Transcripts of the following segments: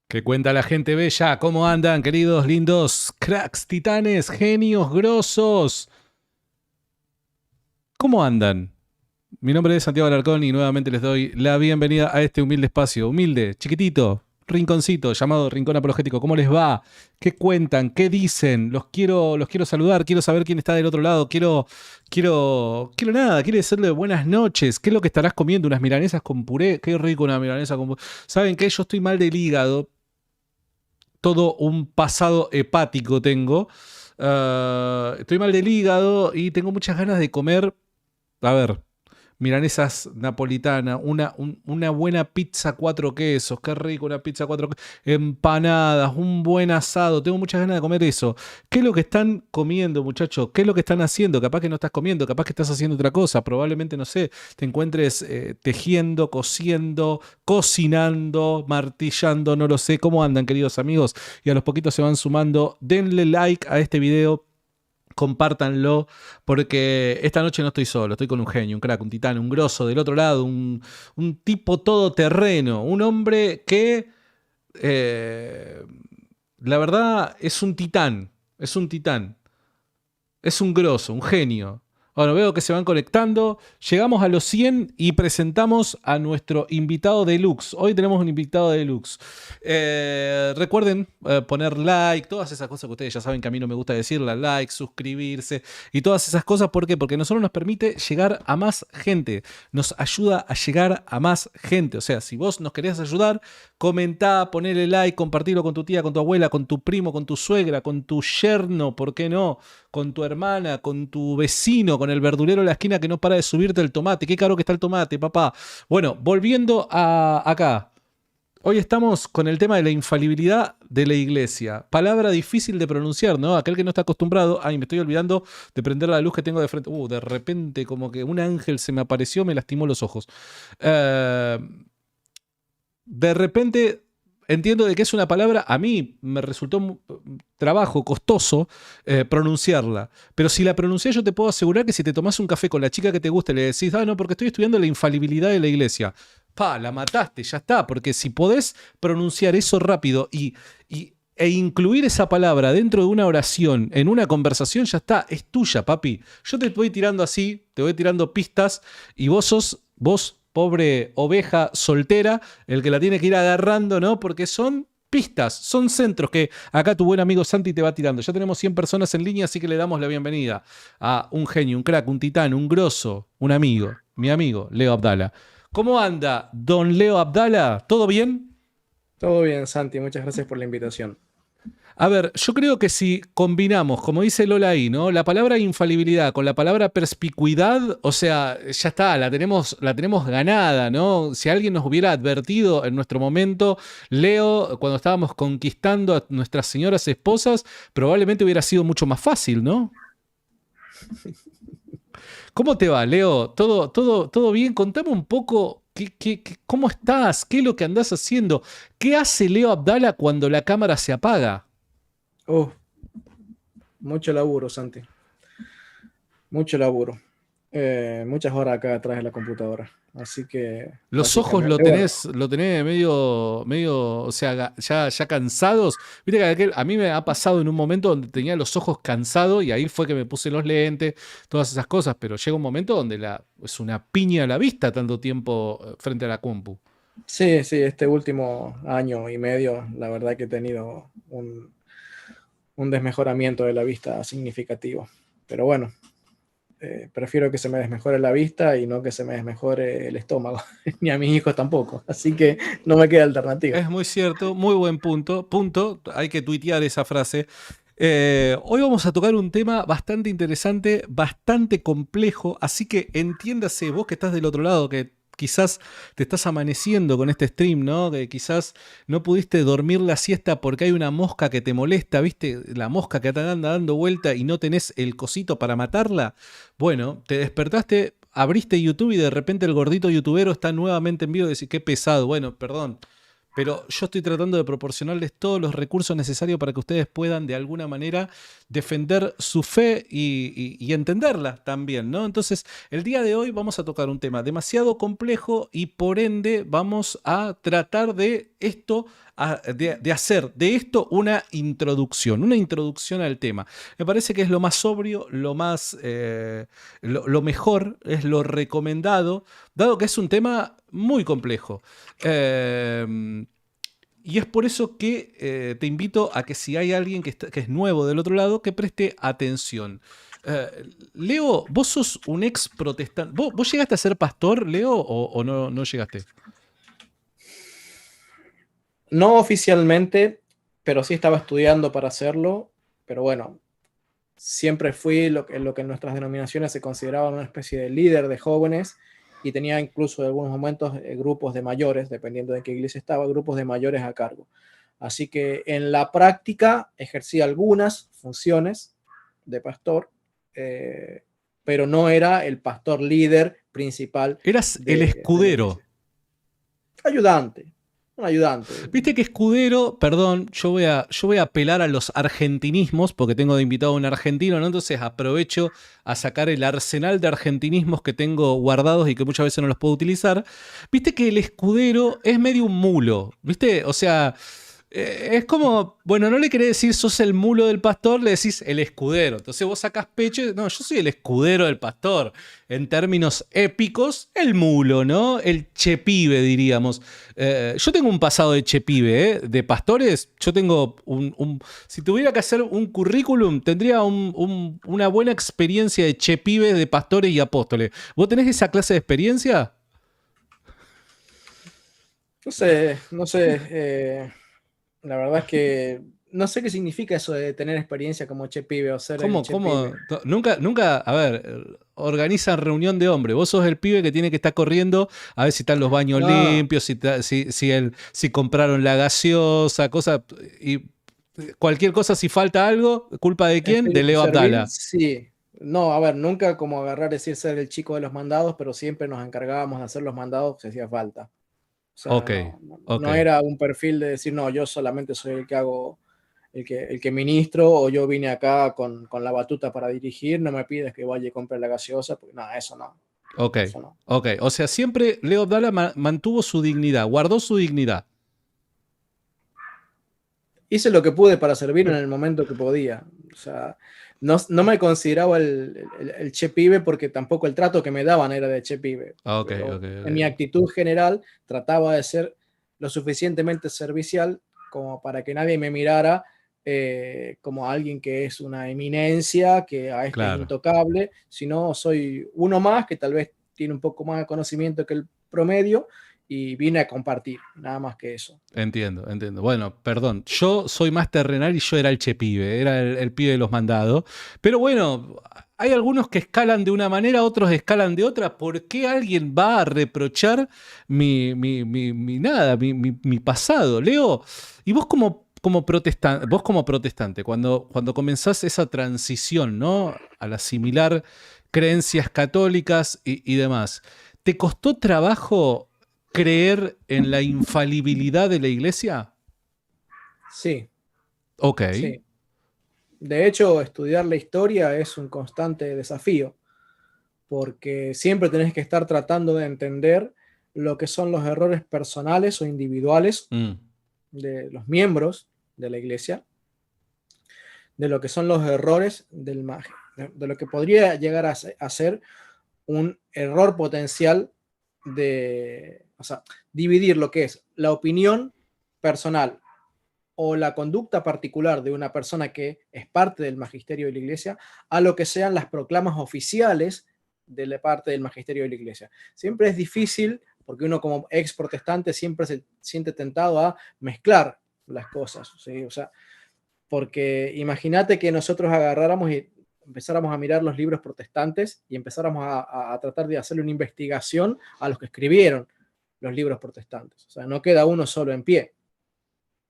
¿Qué cuenta la gente bella? ¿Cómo andan, queridos, lindos, cracks, titanes, genios, grosos? ¿Cómo andan? Mi nombre es Santiago Alarcón y nuevamente les doy la bienvenida a este humilde espacio. Humilde, chiquitito, rinconcito, llamado Rincón Apologético. ¿Cómo les va? ¿Qué cuentan? ¿Qué dicen? Los quiero saludar, quiero saber quién está del otro lado, quiero decirle buenas noches. ¿Qué es lo que estarás comiendo? ¿Unas milanesas con puré? Qué rico una milanesa con puré. ¿Saben qué? Yo estoy mal del hígado. Todo un pasado hepático tengo. Estoy mal del hígado y tengo muchas ganas de comer, a ver, milanesas napolitanas, una buena pizza 4 quesos, qué rico una pizza 4 quesos, empanadas, un buen asado, tengo muchas ganas de comer eso. ¿Qué es lo que están comiendo, muchachos? ¿Qué es lo que están haciendo? Capaz que no estás comiendo, capaz que estás haciendo otra cosa, probablemente, no sé, te encuentres tejiendo, cosiendo, cocinando, martillando, no lo sé. ¿Cómo andan, queridos amigos? Y a los poquitos se van sumando. Denle like a este video. Compártanlo, porque esta noche no estoy solo, estoy con un genio, un crack, un titán, un grosso del otro lado, un tipo todoterreno, un hombre que, la verdad, es un titán, es un grosso, un genio. Bueno, veo que se van conectando. Llegamos a los 100 y presentamos a nuestro invitado deluxe. Hoy tenemos un invitado deluxe. Recuerden poner like, todas esas cosas que ustedes ya saben que a mí no me gusta decirlas, like, suscribirse y todas esas cosas. ¿Por qué? Porque nosotros nos permite llegar a más gente. Nos ayuda a llegar a más gente. O sea, si vos nos querés ayudar, comentá, ponele like, compartirlo con tu tía, con tu abuela, con tu primo, con tu suegra, con tu yerno, ¿por qué no? Con tu hermana, con tu vecino, con el verdulero de la esquina que no para de subirte el tomate. Qué caro que está el tomate, papá. Bueno, volviendo a acá. Hoy estamos con el tema de la infalibilidad de la iglesia. Palabra difícil de pronunciar, ¿no? Aquel que no está acostumbrado. Ay, me estoy olvidando de prender la luz que tengo de frente. De repente como que un ángel se me apareció, me lastimó los ojos. De repente entiendo de que es una palabra, a mí me resultó trabajo, costoso pronunciarla. Pero si la pronunciás, yo te puedo asegurar que si te tomás un café con la chica que te gusta y le decís, no, porque estoy estudiando la infalibilidad de la iglesia. La mataste, ya está. Porque si podés pronunciar eso rápido e incluir esa palabra dentro de una oración, en una conversación, ya está, es tuya, papi. Yo te voy tirando así, te voy tirando pistas y vos, pobre oveja soltera, el que la tiene que ir agarrando, ¿no? Porque son pistas, son centros que acá tu buen amigo Santi te va tirando. Ya tenemos 100 personas en línea, así que le damos la bienvenida a un genio, un crack, un titán, un grosso, un amigo, mi amigo Leo Abdala. ¿Cómo anda, don Leo Abdala? ¿Todo bien? Todo bien, Santi, muchas gracias por la invitación. A ver, yo creo que si combinamos, como dice Lola ahí, ¿no? La palabra infalibilidad con la palabra perspicuidad, o sea, ya está, la tenemos ganada, ¿no? Si alguien nos hubiera advertido en nuestro momento, Leo, cuando estábamos conquistando a nuestras señoras esposas, probablemente hubiera sido mucho más fácil, ¿no? ¿Cómo te va, Leo? ¿Todo bien? Contame un poco. ¿Cómo estás? ¿Qué es lo que andás haciendo? ¿Qué hace Leo Abdala cuando la cámara se apaga? Mucho laburo, Santi. Mucho laburo. Muchas horas acá atrás de la computadora. Así que... Los ojos lo tenés medio, o sea, ya cansados. Viste que a mí me ha pasado en un momento donde tenía los ojos cansados y ahí fue que me puse los lentes, todas esas cosas, pero llega un momento donde es una piña a la vista tanto tiempo frente a la compu. Sí, este último año y medio, la verdad que he tenido un desmejoramiento de la vista significativo. Pero bueno, prefiero que se me desmejore la vista y no que se me desmejore el estómago, ni a mis hijos tampoco, así que no me queda alternativa. Es muy cierto, muy buen punto, hay que tuitear esa frase. Hoy vamos a tocar un tema bastante interesante, bastante complejo, así que entiéndase, vos que estás del otro lado, que quizás te estás amaneciendo con este stream, ¿no? Que quizás no pudiste dormir la siesta porque hay una mosca que te molesta, ¿viste? La mosca que te anda dando vuelta y no tenés el cosito para matarla. Bueno, te despertaste, abriste YouTube y de repente el gordito youtubero está nuevamente en vivo y decís, qué pesado. Bueno, perdón. Pero yo estoy tratando de proporcionarles todos los recursos necesarios para que ustedes puedan de alguna manera defender su fe y entenderla también, ¿no? Entonces, el día de hoy vamos a tocar un tema demasiado complejo y por ende vamos a tratar de esto, de hacer de esto una introducción al tema. Me parece que es lo más sobrio, lo más, lo mejor, es lo recomendado, dado que es un tema muy complejo. Y es por eso que te invito a que si hay alguien que es nuevo del otro lado, que preste atención. Eh, Leo, vos sos un ex protestante. ¿Vos llegaste a ser pastor, Leo, o no llegaste? No oficialmente, pero sí estaba estudiando para hacerlo. Pero bueno, siempre fui lo que en nuestras denominaciones se consideraba una especie de líder de jóvenes y tenía incluso en algunos momentos grupos de mayores, dependiendo de qué iglesia estaba, grupos de mayores a cargo. Así que en la práctica ejercí algunas funciones de pastor, pero no era el pastor líder principal Eras el de la escudero. iglesia. Ayudante, un ayudante. Viste que escudero, perdón, yo voy a apelar a los argentinismos, porque tengo de invitado a un argentino, ¿no? Entonces aprovecho a sacar el arsenal de argentinismos que tengo guardados y que muchas veces no los puedo utilizar. Viste que el escudero es medio un mulo, ¿viste? O sea, es como, bueno, no le querés decir sos el mulo del pastor, le decís el escudero. Entonces vos sacás pecho y no, yo soy el escudero del pastor. En términos épicos, el mulo, ¿no? El chepibe, diríamos. Yo tengo un pasado de chepibe, ¿eh? De pastores. Yo tengo si tuviera que hacer un currículum, tendría una buena experiencia de chepibe, de pastores y apóstoles. ¿Vos tenés esa clase de experiencia? No sé. La verdad es que no sé qué significa eso de tener experiencia como che pibe o ser el ¿Cómo, che pibe. cómo? Nunca, a ver, organizan reunión de hombres. Vos sos el pibe que tiene que estar corriendo a ver si están los baños No, limpios, si compraron la gaseosa, cosa, y cualquier cosa, si falta algo, ¿culpa de quién? De espíritu Leo servil, Abdala. sí. No, a ver, nunca como agarrar decir ser el chico de los mandados, pero siempre nos encargábamos de hacer los mandados si hacía falta. O sea, Ok, ok. no era un perfil de decir, no, yo solamente soy el que hago, el que ministro, o yo vine acá con la batuta para dirigir, no me pides que vaya y compre la gaseosa, porque no, eso no, Ok, eso no. ok. O sea, siempre Leo Abdala mantuvo su dignidad, guardó su dignidad. Hice lo que pude para servir en el momento que podía. O sea, no me consideraba el che pibe porque tampoco el trato que me daban era de che pibe. Ok, Pero ok, en mi ok. actitud general trataba de ser lo suficientemente servicial como para que nadie me mirara como alguien que es una eminencia, que a este es Claro. intocable, sino soy uno más que tal vez tiene un poco más de conocimiento que el promedio y vine a compartir, nada más que eso. Entiendo, entiendo. Bueno, perdón, yo soy más terrenal y yo era el chepibe, era el pibe de los mandados. Pero bueno, hay algunos que escalan de una manera, otros escalan de otra. ¿Por qué alguien va a reprochar mi pasado? Leo, y vos como protestante, cuando comenzás esa transición, ¿no? Al asimilar creencias católicas y demás, ¿te costó trabajo creer en la infalibilidad de la iglesia? Sí, Ok, sí. De hecho, estudiar la historia es un constante desafío, porque siempre tenés que estar tratando de entender lo que son los errores personales o individuales mm, de los miembros de la iglesia, de lo que son los errores de lo que podría llegar a ser un error potencial de, o sea, dividir lo que es la opinión personal o la conducta particular de una persona que es parte del magisterio de la iglesia a lo que sean las proclamas oficiales de la parte del magisterio de la iglesia. Siempre es difícil porque uno como ex protestante siempre se siente tentado a mezclar las cosas, ¿sí? O sea, porque imagínate que nosotros agarráramos y empezáramos a mirar los libros protestantes y empezáramos a tratar de hacerle una investigación a los que escribieron los libros protestantes. O sea, no queda uno solo en pie.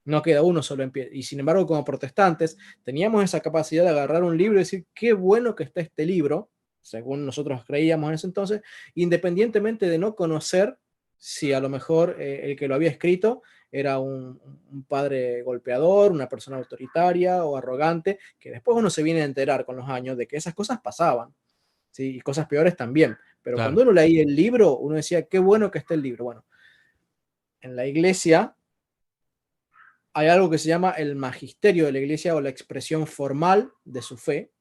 No queda uno solo en pie. Y sin embargo, como protestantes, teníamos esa capacidad de agarrar un libro y decir, qué bueno que está este libro, según nosotros creíamos en ese entonces, independientemente de no conocer si a lo mejor el que lo había escrito era un padre golpeador, una persona autoritaria o arrogante, que después uno se viene a enterar con los años de que esas cosas pasaban, ¿sí? Y cosas peores también. Pero Claro. cuando uno leía el libro, uno decía, qué bueno que está el libro. Bueno, en la iglesia hay algo que se llama el magisterio de la iglesia o la expresión formal de su fe,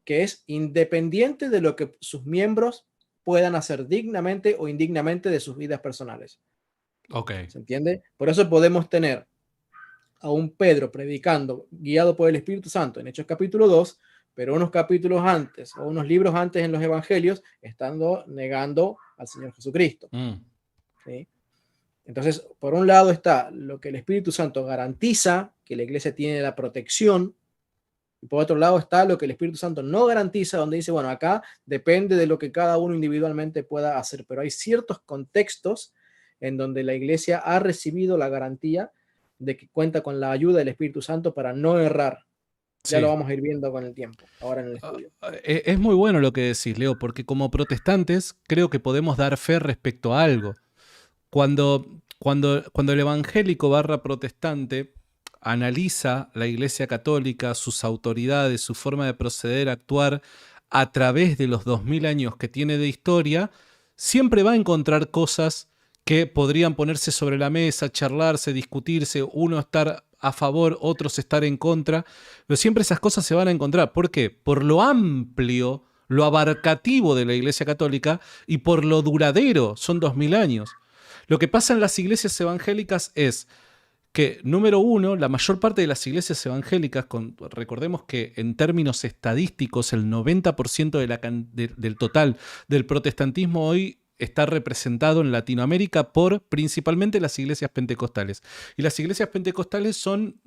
que es independiente de lo que sus miembros puedan hacer dignamente o indignamente de sus vidas personales. Ok. ¿Se entiende? Por eso podemos tener a un Pedro predicando, guiado por el Espíritu Santo en Hechos capítulo 2, pero unos capítulos antes o unos libros antes en los evangelios estando negando al Señor Jesucristo. ¿Sí? Entonces, por un lado está lo que el Espíritu Santo garantiza, que la iglesia tiene la protección, y por otro lado está lo que el Espíritu Santo no garantiza, donde dice, bueno, acá depende de lo que cada uno individualmente pueda hacer, pero hay ciertos contextos en donde la iglesia ha recibido la garantía de que cuenta con la ayuda del Espíritu Santo para no errar. Ya lo Sí. vamos a ir viendo con el tiempo, ahora en el estudio. Es muy bueno lo que decís, Leo, porque como protestantes creo que podemos dar fe respecto a algo. Cuando el evangélico barra protestante analiza la Iglesia Católica, sus autoridades, su forma de proceder, actuar a través de los 2000 años que tiene de historia, siempre va a encontrar cosas que podrían ponerse sobre la mesa, charlarse, discutirse, uno estar a favor, otros estar en contra, pero siempre esas cosas se van a encontrar. ¿Por qué? Por lo amplio, lo abarcativo de la Iglesia Católica y por lo duradero, son 2000 años. Lo que pasa en las iglesias evangélicas es que, número uno, la mayor parte de las iglesias evangélicas, recordemos que en términos estadísticos el 90% del total del protestantismo hoy está representado en Latinoamérica por principalmente las iglesias pentecostales. Y las iglesias pentecostales son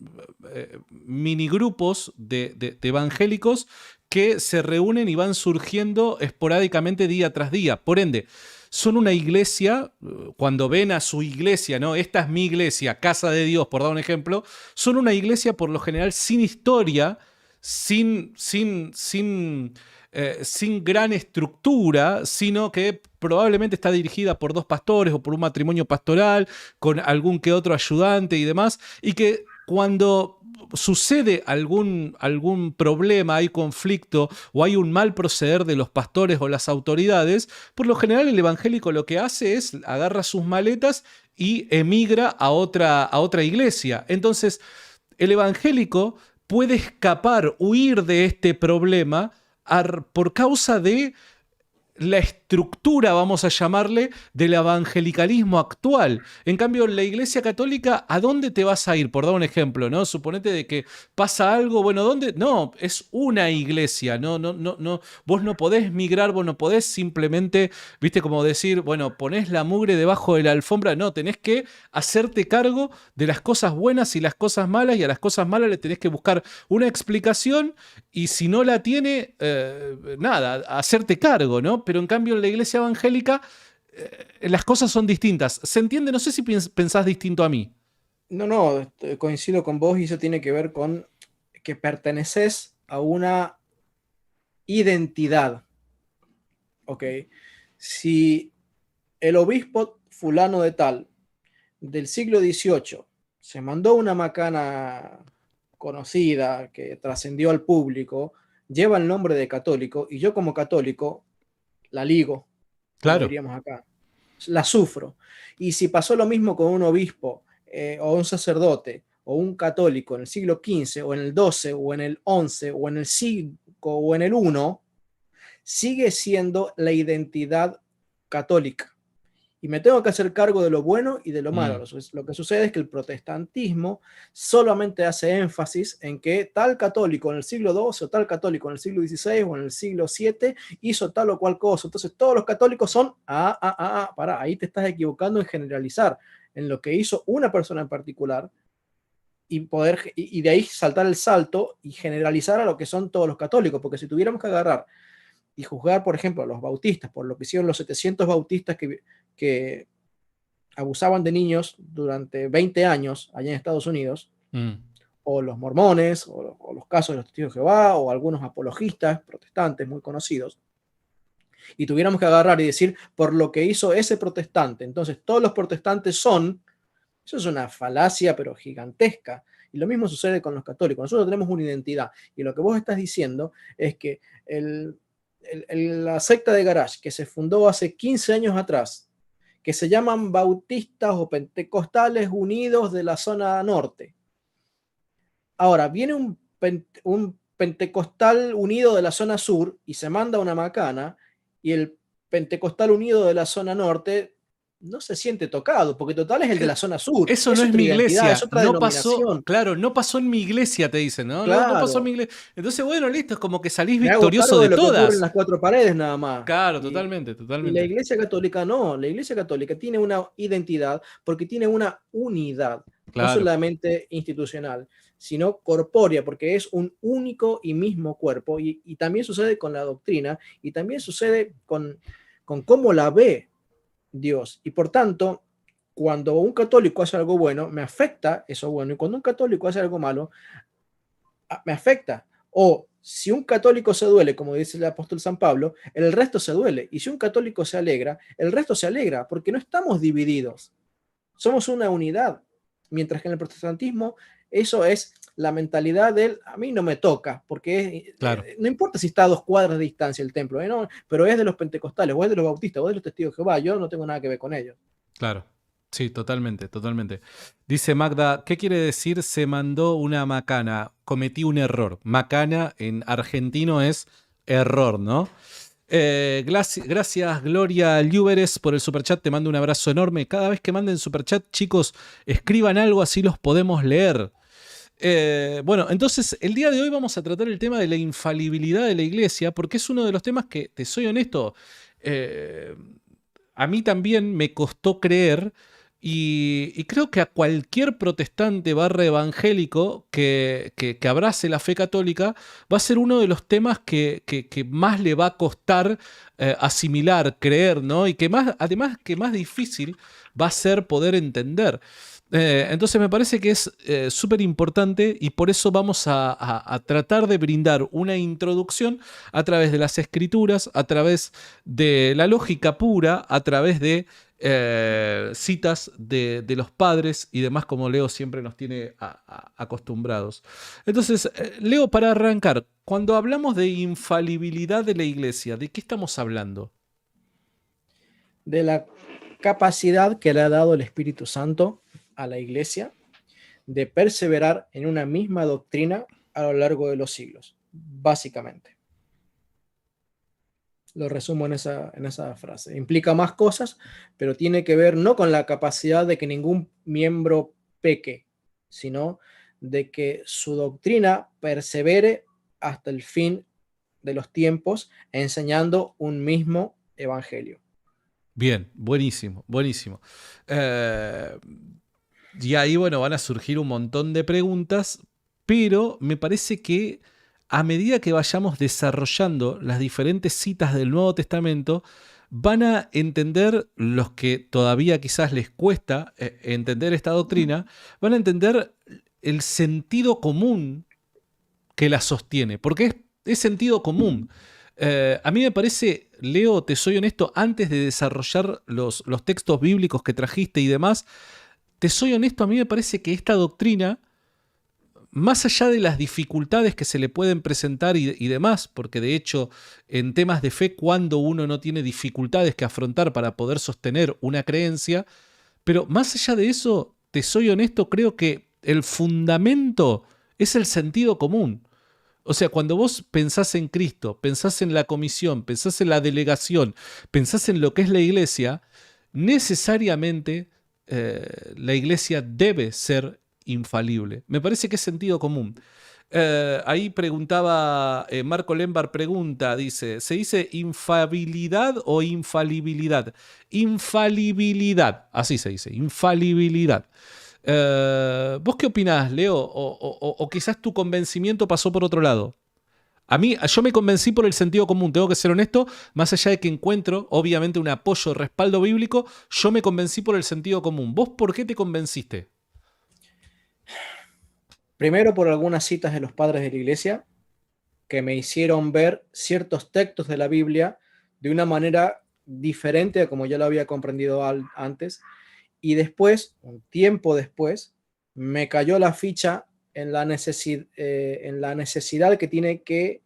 minigrupos de evangélicos que se reúnen y van surgiendo esporádicamente día tras día. Por ende, son una iglesia, cuando ven a su iglesia, ¿no? Esta es mi iglesia, casa de Dios, por dar un ejemplo, son una iglesia por lo general sin historia, sin gran estructura, sino que probablemente está dirigida por dos pastores o por un matrimonio pastoral, con algún que otro ayudante y demás, y que cuando sucede algún problema, hay conflicto o hay un mal proceder de los pastores o las autoridades, por lo general el evangélico lo que hace es agarra sus maletas y emigra a otra iglesia. Entonces, el evangélico puede escapar, huir de este problema por causa de la estructura, vamos a llamarle, del evangelicalismo actual. En cambio, la Iglesia Católica, ¿a dónde te vas a ir? Por dar un ejemplo, ¿no? Suponete de que pasa algo, bueno, ¿dónde? No, es una iglesia, no, vos no podés migrar, vos no podés simplemente, viste, como decir, bueno, ponés la mugre debajo de la alfombra, no, tenés que hacerte cargo de las cosas buenas y las cosas malas, y a las cosas malas le tenés que buscar una explicación, y si no la tiene, nada, hacerte cargo, ¿no? Pero en cambio en la iglesia evangélica las cosas son distintas. ¿Se entiende? No sé si pensás distinto a mí. No, coincido con vos y eso tiene que ver con que perteneces a una identidad, ¿ok? Si el obispo fulano de tal del siglo XVIII se mandó una macana conocida que trascendió al público, lleva el nombre de católico y yo como católico la ligo, como Claro. diríamos acá, la sufro. Y si pasó lo mismo con un obispo o un sacerdote o un católico en el siglo XV o en el XII o en el XI o en el 5 o en el 1, sigue siendo la identidad católica. Y me tengo que hacer cargo de lo bueno y de lo malo. Lo que sucede es que el protestantismo solamente hace énfasis en que tal católico en el siglo XII o tal católico en el siglo XVI o en el siglo VII hizo tal o cual cosa. Entonces todos los católicos son, ahí te estás equivocando en generalizar. En lo que hizo una persona en particular, y de ahí saltar el salto y generalizar a lo que son todos los católicos, porque si tuviéramos que agarrar y juzgar, por ejemplo, a los bautistas por lo que hicieron los 700 bautistas que abusaban de niños durante 20 años allá en Estados Unidos, o los mormones, o los casos de los testigos de Jehová, o algunos apologistas protestantes muy conocidos, y tuviéramos que agarrar y decir, por lo que hizo ese protestante, entonces todos los protestantes son, eso es una falacia, pero gigantesca. Y lo mismo sucede con los católicos. Nosotros tenemos una identidad, y lo que vos estás diciendo es que la secta de Garage, que se fundó hace 15 años atrás, que se llaman bautistas o pentecostales unidos de la zona norte. Ahora, viene un pentecostal unido de la zona sur y se manda una macana, y el pentecostal unido de la zona norte no se siente tocado, porque total es el de la zona sur. Eso no es mi iglesia. Es otra no pasó, denominación. claro, no pasó en mi iglesia, te dicen, ¿no? Claro. No pasó en mi iglesia. Entonces, bueno, listo, es como que salís Me hago victorioso cargo de lo que ocurre todas. en las cuatro paredes nada más. Claro, Y totalmente. la iglesia católica no. La iglesia católica tiene una identidad porque tiene una unidad, Claro. no solamente institucional, sino corpórea, porque es un único y mismo cuerpo. Y también sucede con la doctrina, y también sucede con cómo la ve Dios. Y por tanto, cuando un católico hace algo bueno, me afecta eso bueno. Y cuando un católico hace algo malo, me afecta. O si un católico se duele, como dice el apóstol San Pablo, el resto se duele. Y si un católico se alegra, el resto se alegra, porque no estamos divididos. Somos una unidad. Mientras que en el protestantismo, eso es la mentalidad del a mí no me toca, porque claro. No importa si está a 2 cuadras de distancia el templo, no, pero es de los pentecostales, o es de los bautistas, o es de los testigos de Jehová, yo no tengo nada que ver con ellos. Claro. Sí, totalmente. Dice Magda, ¿qué quiere decir se mandó una macana? Cometí un error. Macana en argentino es error, ¿no? Gracias Gloria Llúberes por el superchat, te mando un abrazo enorme. Cada vez que manden superchat, chicos, escriban algo así los podemos leer. Bueno, entonces el día de hoy vamos a tratar el tema de la infalibilidad de la iglesia, porque es uno de los temas que, te soy honesto, a mí también me costó creer. Y creo que a cualquier protestante / evangélico que abrace la fe católica va a ser uno de los temas que más le va a costar asimilar, creer, ¿no? Y que además que más difícil va a ser poder entender. Entonces me parece que es súper importante, y por eso vamos a tratar de brindar una introducción a través de las escrituras, a través de la lógica pura, a través de citas de los padres y demás, como Leo siempre nos tiene acostumbrados. Entonces, Leo, para arrancar, cuando hablamos de infalibilidad de la iglesia, ¿de qué estamos hablando? De la capacidad que le ha dado el Espíritu Santo a la iglesia de perseverar en una misma doctrina a lo largo de los siglos, básicamente. Lo resumo en esa frase. Implica más cosas, pero tiene que ver no con la capacidad de que ningún miembro peque, sino de que su doctrina persevere hasta el fin de los tiempos, enseñando un mismo evangelio. Bien, buenísimo. Y ahí, bueno, van a surgir un montón de preguntas, pero me parece que a medida que vayamos desarrollando las diferentes citas del Nuevo Testamento, van a entender, los que todavía quizás les cuesta entender esta doctrina, van a entender el sentido común que la sostiene, porque es sentido común. A mí me parece, Leo, te soy honesto, antes de desarrollar los textos bíblicos que trajiste y demás, te soy honesto, a mí me parece que esta doctrina, más allá de las dificultades que se le pueden presentar y demás, porque de hecho en temas de fe, cuando uno no tiene dificultades que afrontar para poder sostener una creencia, pero más allá de eso, te soy honesto, creo que el fundamento es el sentido común. O sea, cuando vos pensás en Cristo, pensás en la comisión, pensás en la delegación, pensás en lo que es la iglesia, necesariamente la iglesia debe ser infalible. Me parece que es sentido común. Ahí preguntaba, Marco Lembar pregunta, dice, ¿se dice infabilidad o infalibilidad? Infalibilidad, así se dice, infalibilidad. ¿Vos qué opinás, Leo? O quizás tu convencimiento pasó por otro lado. Yo me convencí por el sentido común, tengo que ser honesto, más allá de que encuentro, obviamente, un apoyo, respaldo bíblico, yo me convencí por el sentido común. ¿Vos por qué te convenciste? Primero por algunas citas de los padres de la iglesia que me hicieron ver ciertos textos de la Biblia de una manera diferente a como ya lo había comprendido antes. Y después, un tiempo después, me cayó la ficha en la necesidad que tiene que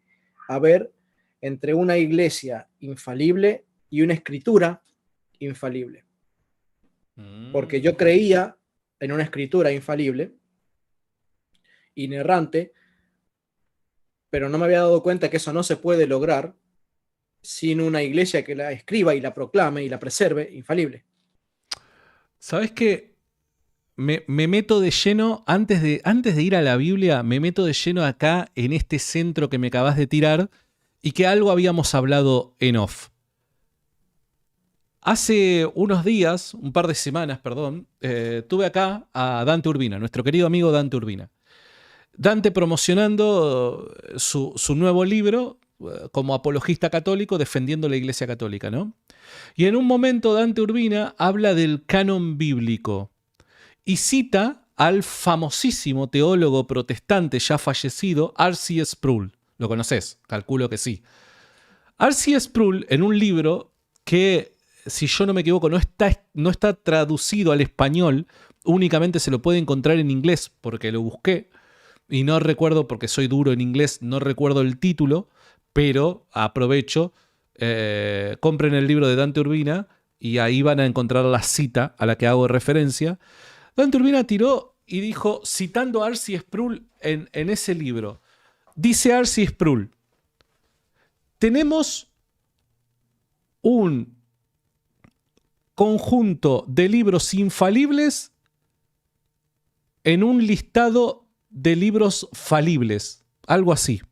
haber entre una iglesia infalible y una escritura infalible. Porque yo creía en una escritura infalible, inerrante, pero no me había dado cuenta que eso no se puede lograr sin una iglesia que la escriba y la proclame y la preserve infalible. ¿Sabés qué? Me meto de lleno, antes de ir a la Biblia, me meto de lleno acá en este centro que me acabas de tirar y que algo habíamos hablado en off. Hace unos días, un par de semanas, perdón, tuve acá a Dante Urbina, nuestro querido amigo Dante Urbina. Dante promocionando su nuevo libro como apologista católico, defendiendo la Iglesia Católica, ¿no? Y en un momento Dante Urbina habla del canon bíblico y cita al famosísimo teólogo protestante ya fallecido R.C. Sproul. ¿Lo conoces? Calculo que sí. R.C. Sproul, en un libro que, si yo no me equivoco, no está traducido al español, únicamente se lo puede encontrar en inglés, porque lo busqué, y no recuerdo, porque soy duro en inglés, no recuerdo el título, pero aprovecho, compren el libro de Dante Urbina y ahí van a encontrar la cita a la que hago referencia. Dante Urbina tiró y dijo, citando a R.C. Sproul en ese libro, dice R.C. Sproul, tenemos un conjunto de libros infalibles en un listado de libros falibles, algo así.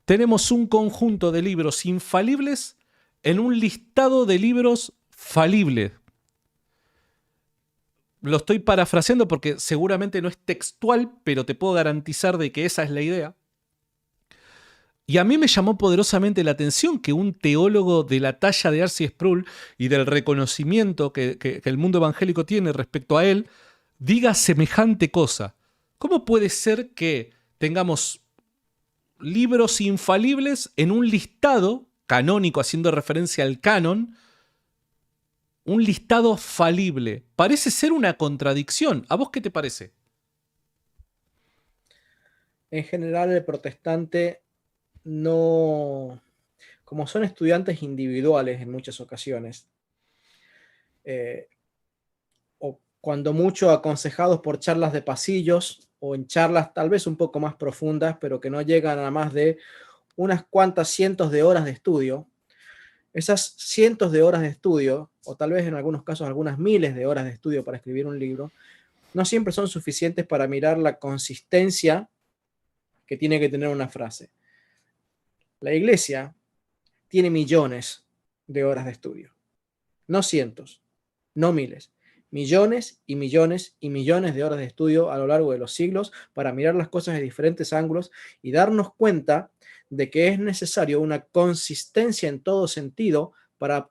Tenemos un conjunto de libros infalibles en un listado de libros falibles. Lo estoy parafraseando porque seguramente no es textual, pero te puedo garantizar de que esa es la idea. Y a mí me llamó poderosamente la atención que un teólogo de la talla de R.C. Sproul y del reconocimiento que el mundo evangélico tiene respecto a él, diga semejante cosa. ¿Cómo puede ser que tengamos libros infalibles en un listado canónico, haciendo referencia al canon, un listado falible? Parece ser una contradicción. ¿A vos qué te parece? En general, el protestante no, como son estudiantes individuales en muchas ocasiones, o cuando mucho aconsejados por charlas de pasillos o en charlas tal vez un poco más profundas, pero que no llegan a más de unas cuantas cientos de horas de estudio, esas cientos de horas de estudio, o tal vez en algunos casos algunas miles de horas de estudio para escribir un libro, no siempre son suficientes para mirar la consistencia que tiene que tener una frase. La iglesia tiene millones de horas de estudio, no cientos, no miles, millones y millones y millones de horas de estudio a lo largo de los siglos para mirar las cosas de diferentes ángulos y darnos cuenta de que es necesario una consistencia en todo sentido para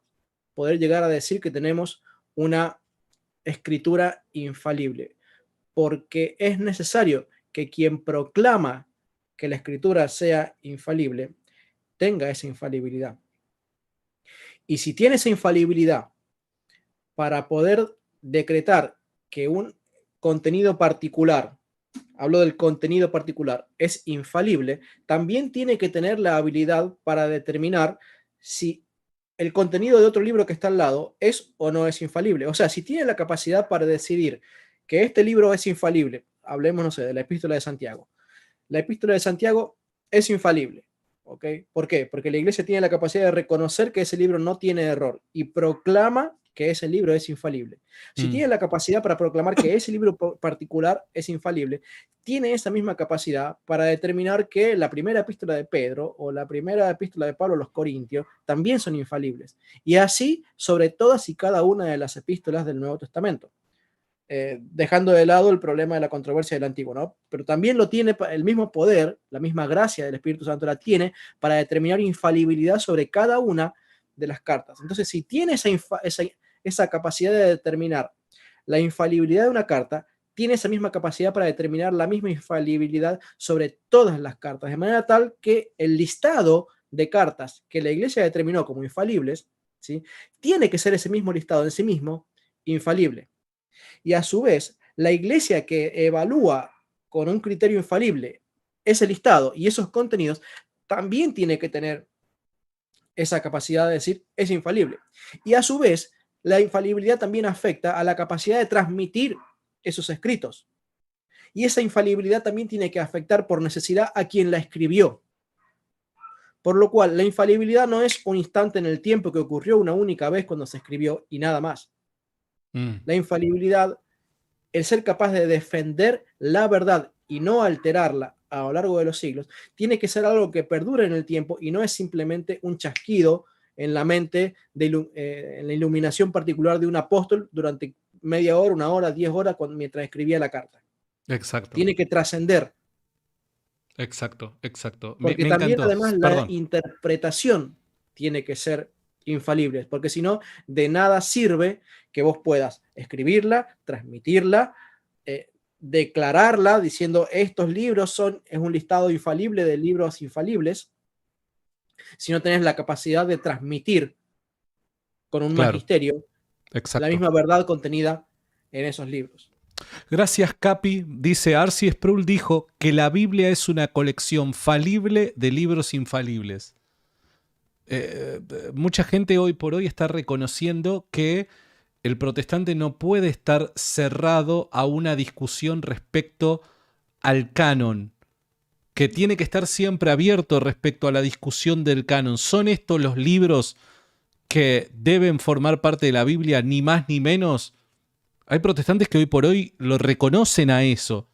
poder llegar a decir que tenemos una escritura infalible, porque es necesario que quien proclama que la escritura sea infalible tenga esa infalibilidad. Y si tiene esa infalibilidad para poder decretar que un contenido particular, hablo del contenido particular, es infalible, también tiene que tener la habilidad para determinar si el contenido de otro libro que está al lado es o no es infalible. O sea, si tiene la capacidad para decidir que este libro es infalible, hablemos, no sé, de la Epístola de Santiago. La Epístola de Santiago es infalible. ¿Ok? ¿Por qué? Porque la iglesia tiene la capacidad de reconocer que ese libro no tiene error y proclama que ese libro es infalible. Si tiene la capacidad para proclamar que ese libro particular es infalible, tiene esa misma capacidad para determinar que la primera epístola de Pedro o la primera epístola de Pablo a los Corintios también son infalibles. Y así sobre todas y cada una de las epístolas del Nuevo Testamento. dejando de lado el problema de la controversia del antiguo, ¿no? Pero también lo tiene el mismo poder, la misma gracia del Espíritu Santo la tiene para determinar infalibilidad sobre cada una de las cartas. Entonces, si tiene esa capacidad de determinar la infalibilidad de una carta, tiene esa misma capacidad para determinar la misma infalibilidad sobre todas las cartas, de manera tal que el listado de cartas que la Iglesia determinó como infalibles, ¿sí?, tiene que ser ese mismo listado en sí mismo infalible. Y a su vez, la Iglesia que evalúa con un criterio infalible ese listado y esos contenidos también tiene que tener esa capacidad de decir es infalible. Y a su vez, la infalibilidad también afecta a la capacidad de transmitir esos escritos. Y esa infalibilidad también tiene que afectar por necesidad a quien la escribió. Por lo cual, la infalibilidad no es un instante en el tiempo que ocurrió una única vez cuando se escribió y nada más. La infalibilidad, el ser capaz de defender la verdad y no alterarla a lo largo de los siglos, tiene que ser algo que perdure en el tiempo y no es simplemente un chasquido en la mente, en la iluminación particular de un apóstol durante media hora, 1 hora, 10 horas, mientras escribía la carta. Exacto. Tiene que trascender. Exacto. Porque Me también, encantó. además, la Perdón. interpretación tiene que ser infalible, porque si no, de nada sirve que vos puedas escribirla, transmitirla, declararla diciendo estos libros es un listado infalible de libros infalibles, si no tenés la capacidad de transmitir con un Claro. magisterio la Exacto. misma verdad contenida en esos libros. Gracias, Capi. Dice, R.C. Sproul dijo que la Biblia es una colección falible de libros infalibles. Mucha gente hoy por hoy está reconociendo que el protestante no puede estar cerrado a una discusión respecto al canon, que tiene que estar siempre abierto respecto a la discusión del canon. ¿Son estos los libros que deben formar parte de la Biblia, ni más ni menos? Hay protestantes que hoy por hoy lo reconocen a eso.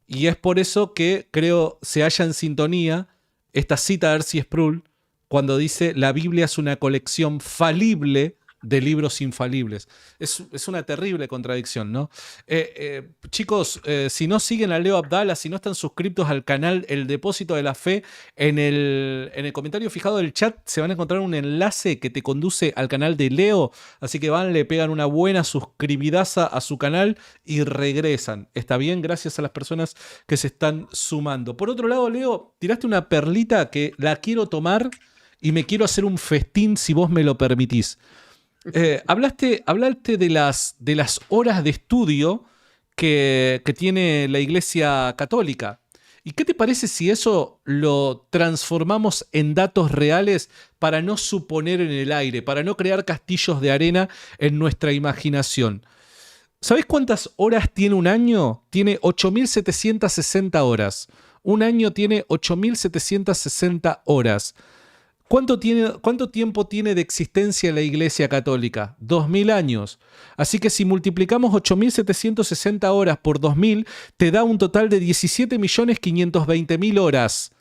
Y es por eso que creo se halla en sintonía esta cita de R.C. Sproul cuando dice la Biblia es una colección falible de libros infalibles. Es una terrible contradicción, ¿no? Chicos, si no siguen a Leo Abdala, si no están suscriptos al canal El Depósito de la Fe, en el comentario fijado del chat se van a encontrar un enlace que te conduce al canal de Leo, así que van, le pegan una buena suscribidaza a su canal y regresan. Está bien, gracias a las personas que se están sumando. Por otro lado, Leo, tiraste una perlita que la quiero tomar y me quiero hacer un festín si vos me lo permitís. Hablaste de las horas de estudio que tiene la Iglesia Católica. ¿Y qué te parece si eso lo transformamos en datos reales para no suponer en el aire, para no crear castillos de arena en nuestra imaginación? ¿Sabés cuántas horas tiene un año? Tiene 8.760 horas. Un año tiene 8.760 horas. ¿Cuánto tiempo tiene de existencia la Iglesia Católica? 2.000 años. Así que si multiplicamos 8.760 horas por 2.000, te da un total de 17.520.000 horas.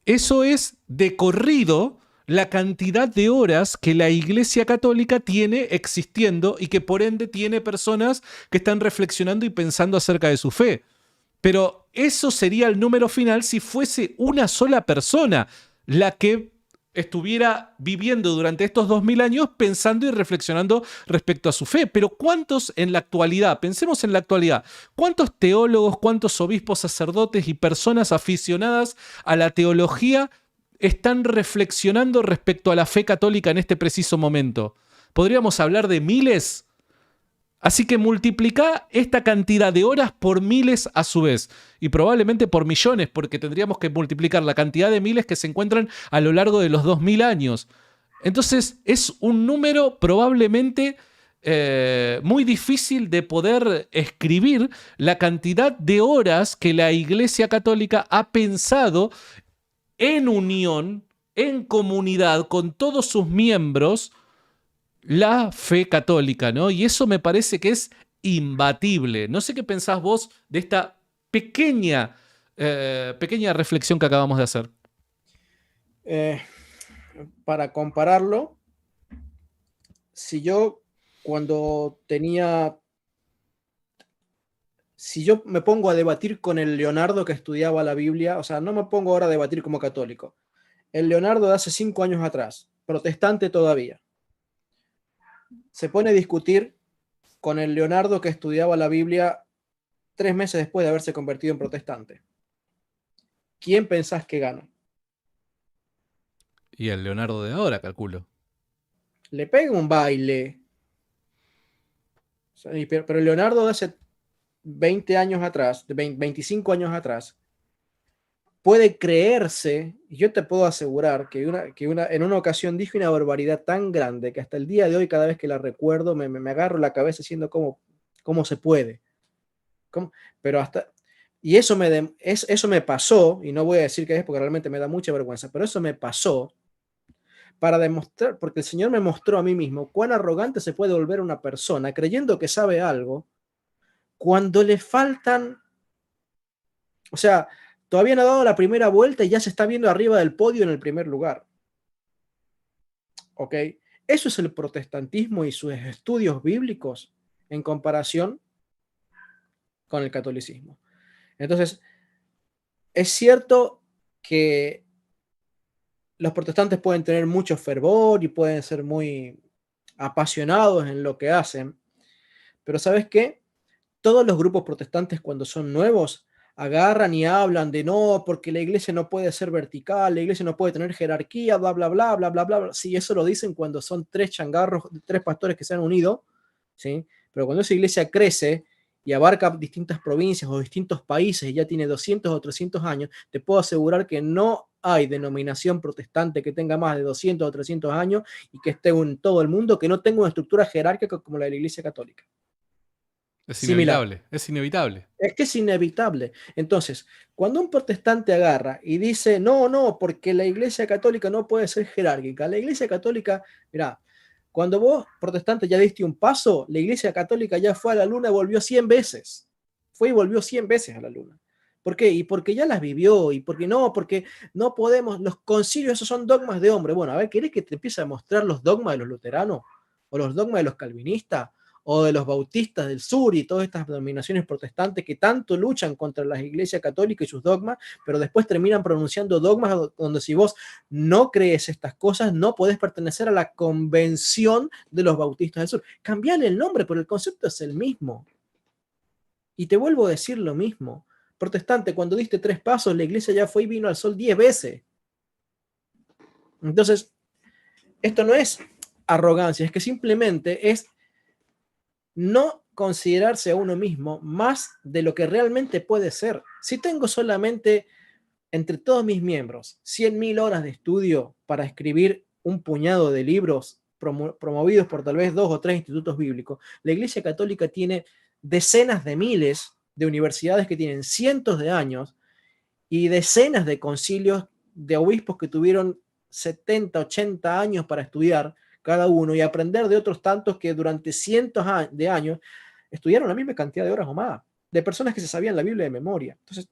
Eso es de corrido la cantidad de horas que la Iglesia Católica tiene existiendo y que por ende tiene personas que están reflexionando y pensando acerca de su fe. Pero eso sería el número final si fuese una sola persona la que estuviera viviendo durante estos 2.000 años pensando y reflexionando respecto a su fe. Pero ¿cuántos en la actualidad, pensemos en la actualidad, cuántos teólogos, cuántos obispos, sacerdotes y personas aficionadas a la teología están reflexionando respecto a la fe católica en este preciso momento? ¿Podríamos hablar de miles? Así que multiplica esta cantidad de horas por miles a su vez, y probablemente por millones, porque tendríamos que multiplicar la cantidad de miles que se encuentran a lo largo de los 2.000 años. Entonces es un número probablemente muy difícil de poder escribir la cantidad de horas que la Iglesia Católica ha pensado en unión, en comunidad con todos sus miembros, la fe católica, ¿no? Y eso me parece que es imbatible. No sé qué pensás vos de esta pequeña reflexión que acabamos de hacer. Para compararlo, si yo cuando tenía si yo me pongo a debatir con el Leonardo que estudiaba la Biblia, o sea, no me pongo ahora a debatir como católico, el Leonardo de hace 5 años atrás, protestante todavía, se pone a discutir con el Leonardo que estudiaba la Biblia 3 meses después de haberse convertido en protestante. ¿Quién pensás que gana? Y el Leonardo de ahora, calculo. Le pega un baile. Pero el Leonardo de hace 20 años atrás, de 25 años atrás, puede creerse, y yo te puedo asegurar en una ocasión dije una barbaridad tan grande que hasta el día de hoy, cada vez que la recuerdo, me agarro la cabeza diciendo cómo se puede. Pero hasta... Y eso me pasó, y no voy a decir qué es porque realmente me da mucha vergüenza, pero eso me pasó para demostrar, porque el Señor me mostró a mí mismo cuán arrogante se puede volver una persona creyendo que sabe algo cuando le faltan, o sea, todavía no ha dado la primera vuelta y ya se está viendo arriba del podio en el primer lugar. ¿Ok? Eso es el protestantismo y sus estudios bíblicos en comparación con el catolicismo. Entonces, es cierto que los protestantes pueden tener mucho fervor y pueden ser muy apasionados en lo que hacen, pero ¿sabes qué? Todos los grupos protestantes cuando son nuevos agarran y hablan de no, porque la iglesia no puede ser vertical, la iglesia no puede tener jerarquía, bla, bla, bla, bla, bla, bla. Sí, eso lo dicen cuando son 3 changarros, 3 pastores que se han unido, ¿sí? Pero cuando esa iglesia crece y abarca distintas provincias o distintos países y ya tiene 200 o 300 años, te puedo asegurar que no hay denominación protestante que tenga más de 200 o 300 años y que esté en todo el mundo que no tenga una estructura jerárquica como la de la iglesia católica. Es Similar. inevitable, es inevitable. Es que es inevitable. Entonces, cuando un protestante agarra y dice, no, no, porque la iglesia católica no puede ser jerárquica. La iglesia católica, mira, cuando vos, protestante, ya diste un paso, la iglesia católica ya fue a la luna y volvió 100 veces. Fue y volvió 100 veces a la luna. ¿Por qué? Y porque ya las vivió, y porque no podemos, los concilios, esos son dogmas de hombre. Bueno, a ver, ¿querés que te empiece a mostrar los dogmas de los luteranos? ¿O los dogmas de los calvinistas? ¿O de los bautistas del sur y todas estas denominaciones protestantes que tanto luchan contra la iglesia católica y sus dogmas, pero después terminan pronunciando dogmas donde si vos no crees estas cosas, no podés pertenecer a la convención de los bautistas del sur? Cambiale el nombre, pero el concepto es el mismo. Y te vuelvo a decir lo mismo. Protestante, cuando diste 3 pasos, la iglesia ya fue y vino al sol 10 veces. Entonces, esto no es arrogancia, es que simplemente es no considerarse a uno mismo más de lo que realmente puede ser. Si tengo solamente entre todos mis miembros 100.000 horas de estudio para escribir un puñado de libros promovidos por tal vez 2 o 3 institutos bíblicos, la Iglesia Católica tiene decenas de miles de universidades que tienen cientos de años y decenas de concilios de obispos que tuvieron 70, 80 años para estudiar cada uno y aprender de otros tantos que durante cientos de años estudiaron la misma cantidad de horas o más, de personas que se sabían la Biblia de memoria. Entonces,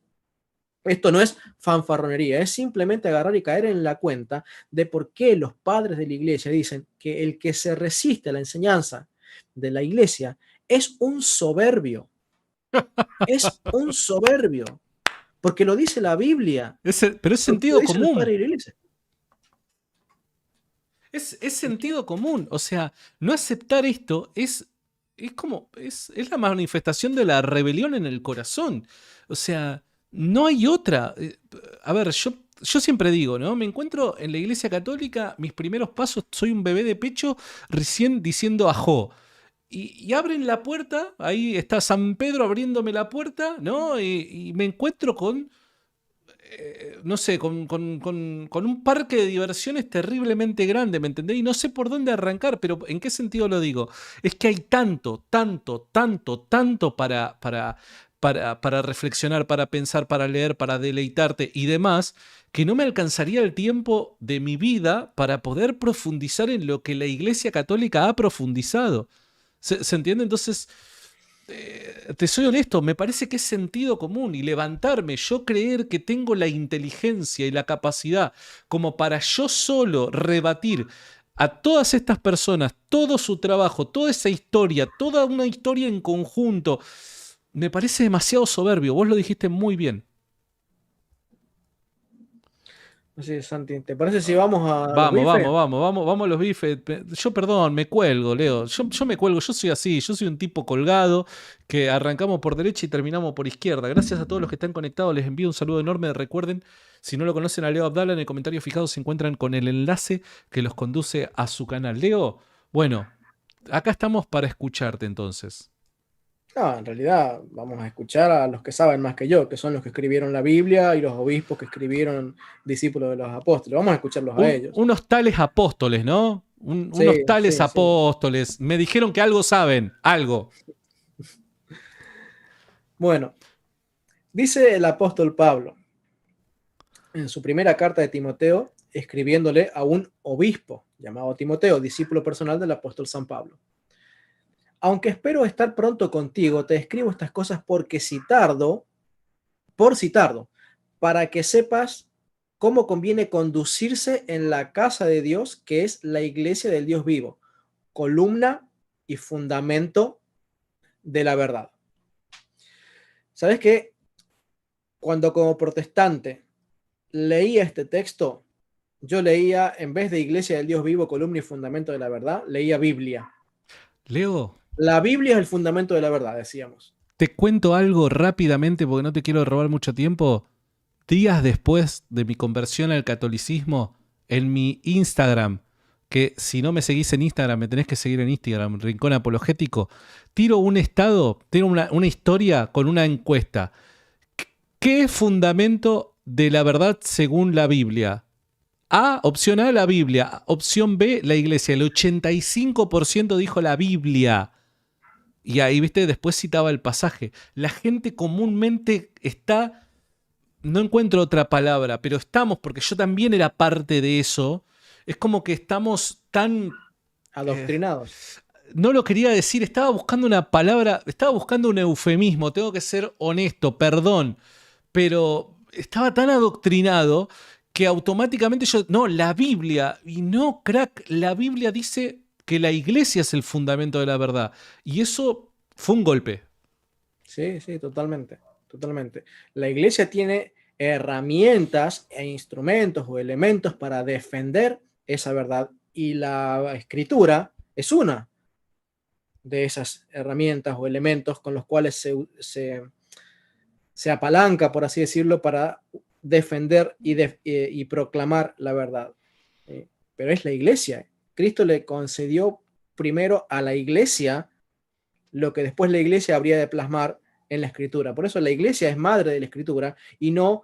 esto no es fanfarronería, es simplemente agarrar y caer en la cuenta de por qué los padres de la iglesia dicen que el que se resiste a la enseñanza de la iglesia es un soberbio. Es un soberbio. Porque lo dice la Biblia. Pero es sentido común. Es sentido común. O sea, no aceptar esto es la manifestación de la rebelión en el corazón. O sea, no hay otra. A ver, yo siempre digo, ¿no? Me encuentro en la iglesia católica, mis primeros pasos, soy un bebé de pecho recién diciendo ajó. Y abren la puerta, ahí está San Pedro abriéndome la puerta, ¿no? Y me encuentro con, no sé, con un parque de diversiones terriblemente grande, ¿me entendés? Y no sé por dónde arrancar, pero ¿en qué sentido lo digo? Es que hay tanto para reflexionar, para pensar, para leer, para deleitarte y demás, que no me alcanzaría el tiempo de mi vida para poder profundizar en lo que la Iglesia Católica ha profundizado. ¿Se entiende? Entonces, te soy honesto, me parece que es sentido común y levantarme, yo creer que tengo la inteligencia y la capacidad como para yo solo rebatir a todas estas personas, todo su trabajo, toda esa historia, toda una historia en conjunto. me parece demasiado soberbio. Vos lo dijiste muy bien. Así es, Santi. ¿Te parece si vamos a los Vamos, bifes? vamos, vamos, vamos, vamos a los bifes. Yo, perdón, me cuelgo, Leo. Yo me cuelgo, yo soy así, yo soy un tipo colgado que arrancamos por derecha y terminamos por izquierda. Gracias a todos los que están conectados, les envío un saludo enorme. Recuerden, si no lo conocen a Leo Abdala, en el comentario fijado se encuentran con el enlace que los conduce a su canal. Leo, bueno, acá estamos para escucharte entonces. No, en realidad vamos a escuchar a los que saben más que yo, que son los que escribieron la Biblia y los obispos que escribieron discípulos de los apóstoles. Vamos a escucharlos a ellos. Unos tales apóstoles, ¿no? Unos Sí, tales sí, sí. apóstoles. Me dijeron que algo saben, algo. Bueno, dice el apóstol Pablo en su primera carta de Timoteo, escribiéndole a un obispo llamado Timoteo, discípulo personal del apóstol San Pablo. Aunque espero estar pronto contigo, te escribo estas cosas porque si tardo, para que sepas cómo conviene conducirse en la casa de Dios, que es la iglesia del Dios vivo, columna y fundamento de la verdad. ¿Sabes qué? Cuando como protestante leía este texto, yo leía, en vez de iglesia del Dios vivo, columna y fundamento de la verdad, leía Biblia. Leo, La Biblia es el fundamento de la verdad, decíamos. te cuento algo rápidamente porque no te quiero robar mucho tiempo. Días después de mi conversión al catolicismo, en mi Instagram, que si no me seguís en Instagram, me tenés que seguir en Instagram, Rincón Apologético, tiro un estado, tiro una historia con una encuesta. ¿Qué es fundamento de la verdad según la Biblia? Opción A, la Biblia. Opción B, la iglesia. El 85% dijo la Biblia. Y ahí, viste, después citaba el pasaje. La gente comúnmente está, no encuentro otra palabra, pero estamos, porque yo también era parte de eso, es como que estamos tan... Adoctrinados. no lo quería decir, estaba buscando una palabra, estaba buscando un eufemismo, tengo que ser honesto, perdón, pero estaba tan adoctrinado que automáticamente yo, no, la Biblia, y no, crack, la Biblia dice que la iglesia es el fundamento de la verdad. Y eso fue un golpe. Sí, sí, totalmente, totalmente. La iglesia tiene herramientas e instrumentos o elementos para defender esa verdad y la escritura es una de esas herramientas o elementos con los cuales se apalanca, por así decirlo, para defender y proclamar la verdad. Pero es la iglesia. Cristo le concedió primero a la iglesia lo que después la iglesia habría de plasmar en la escritura. Por eso la iglesia es madre de la escritura y no,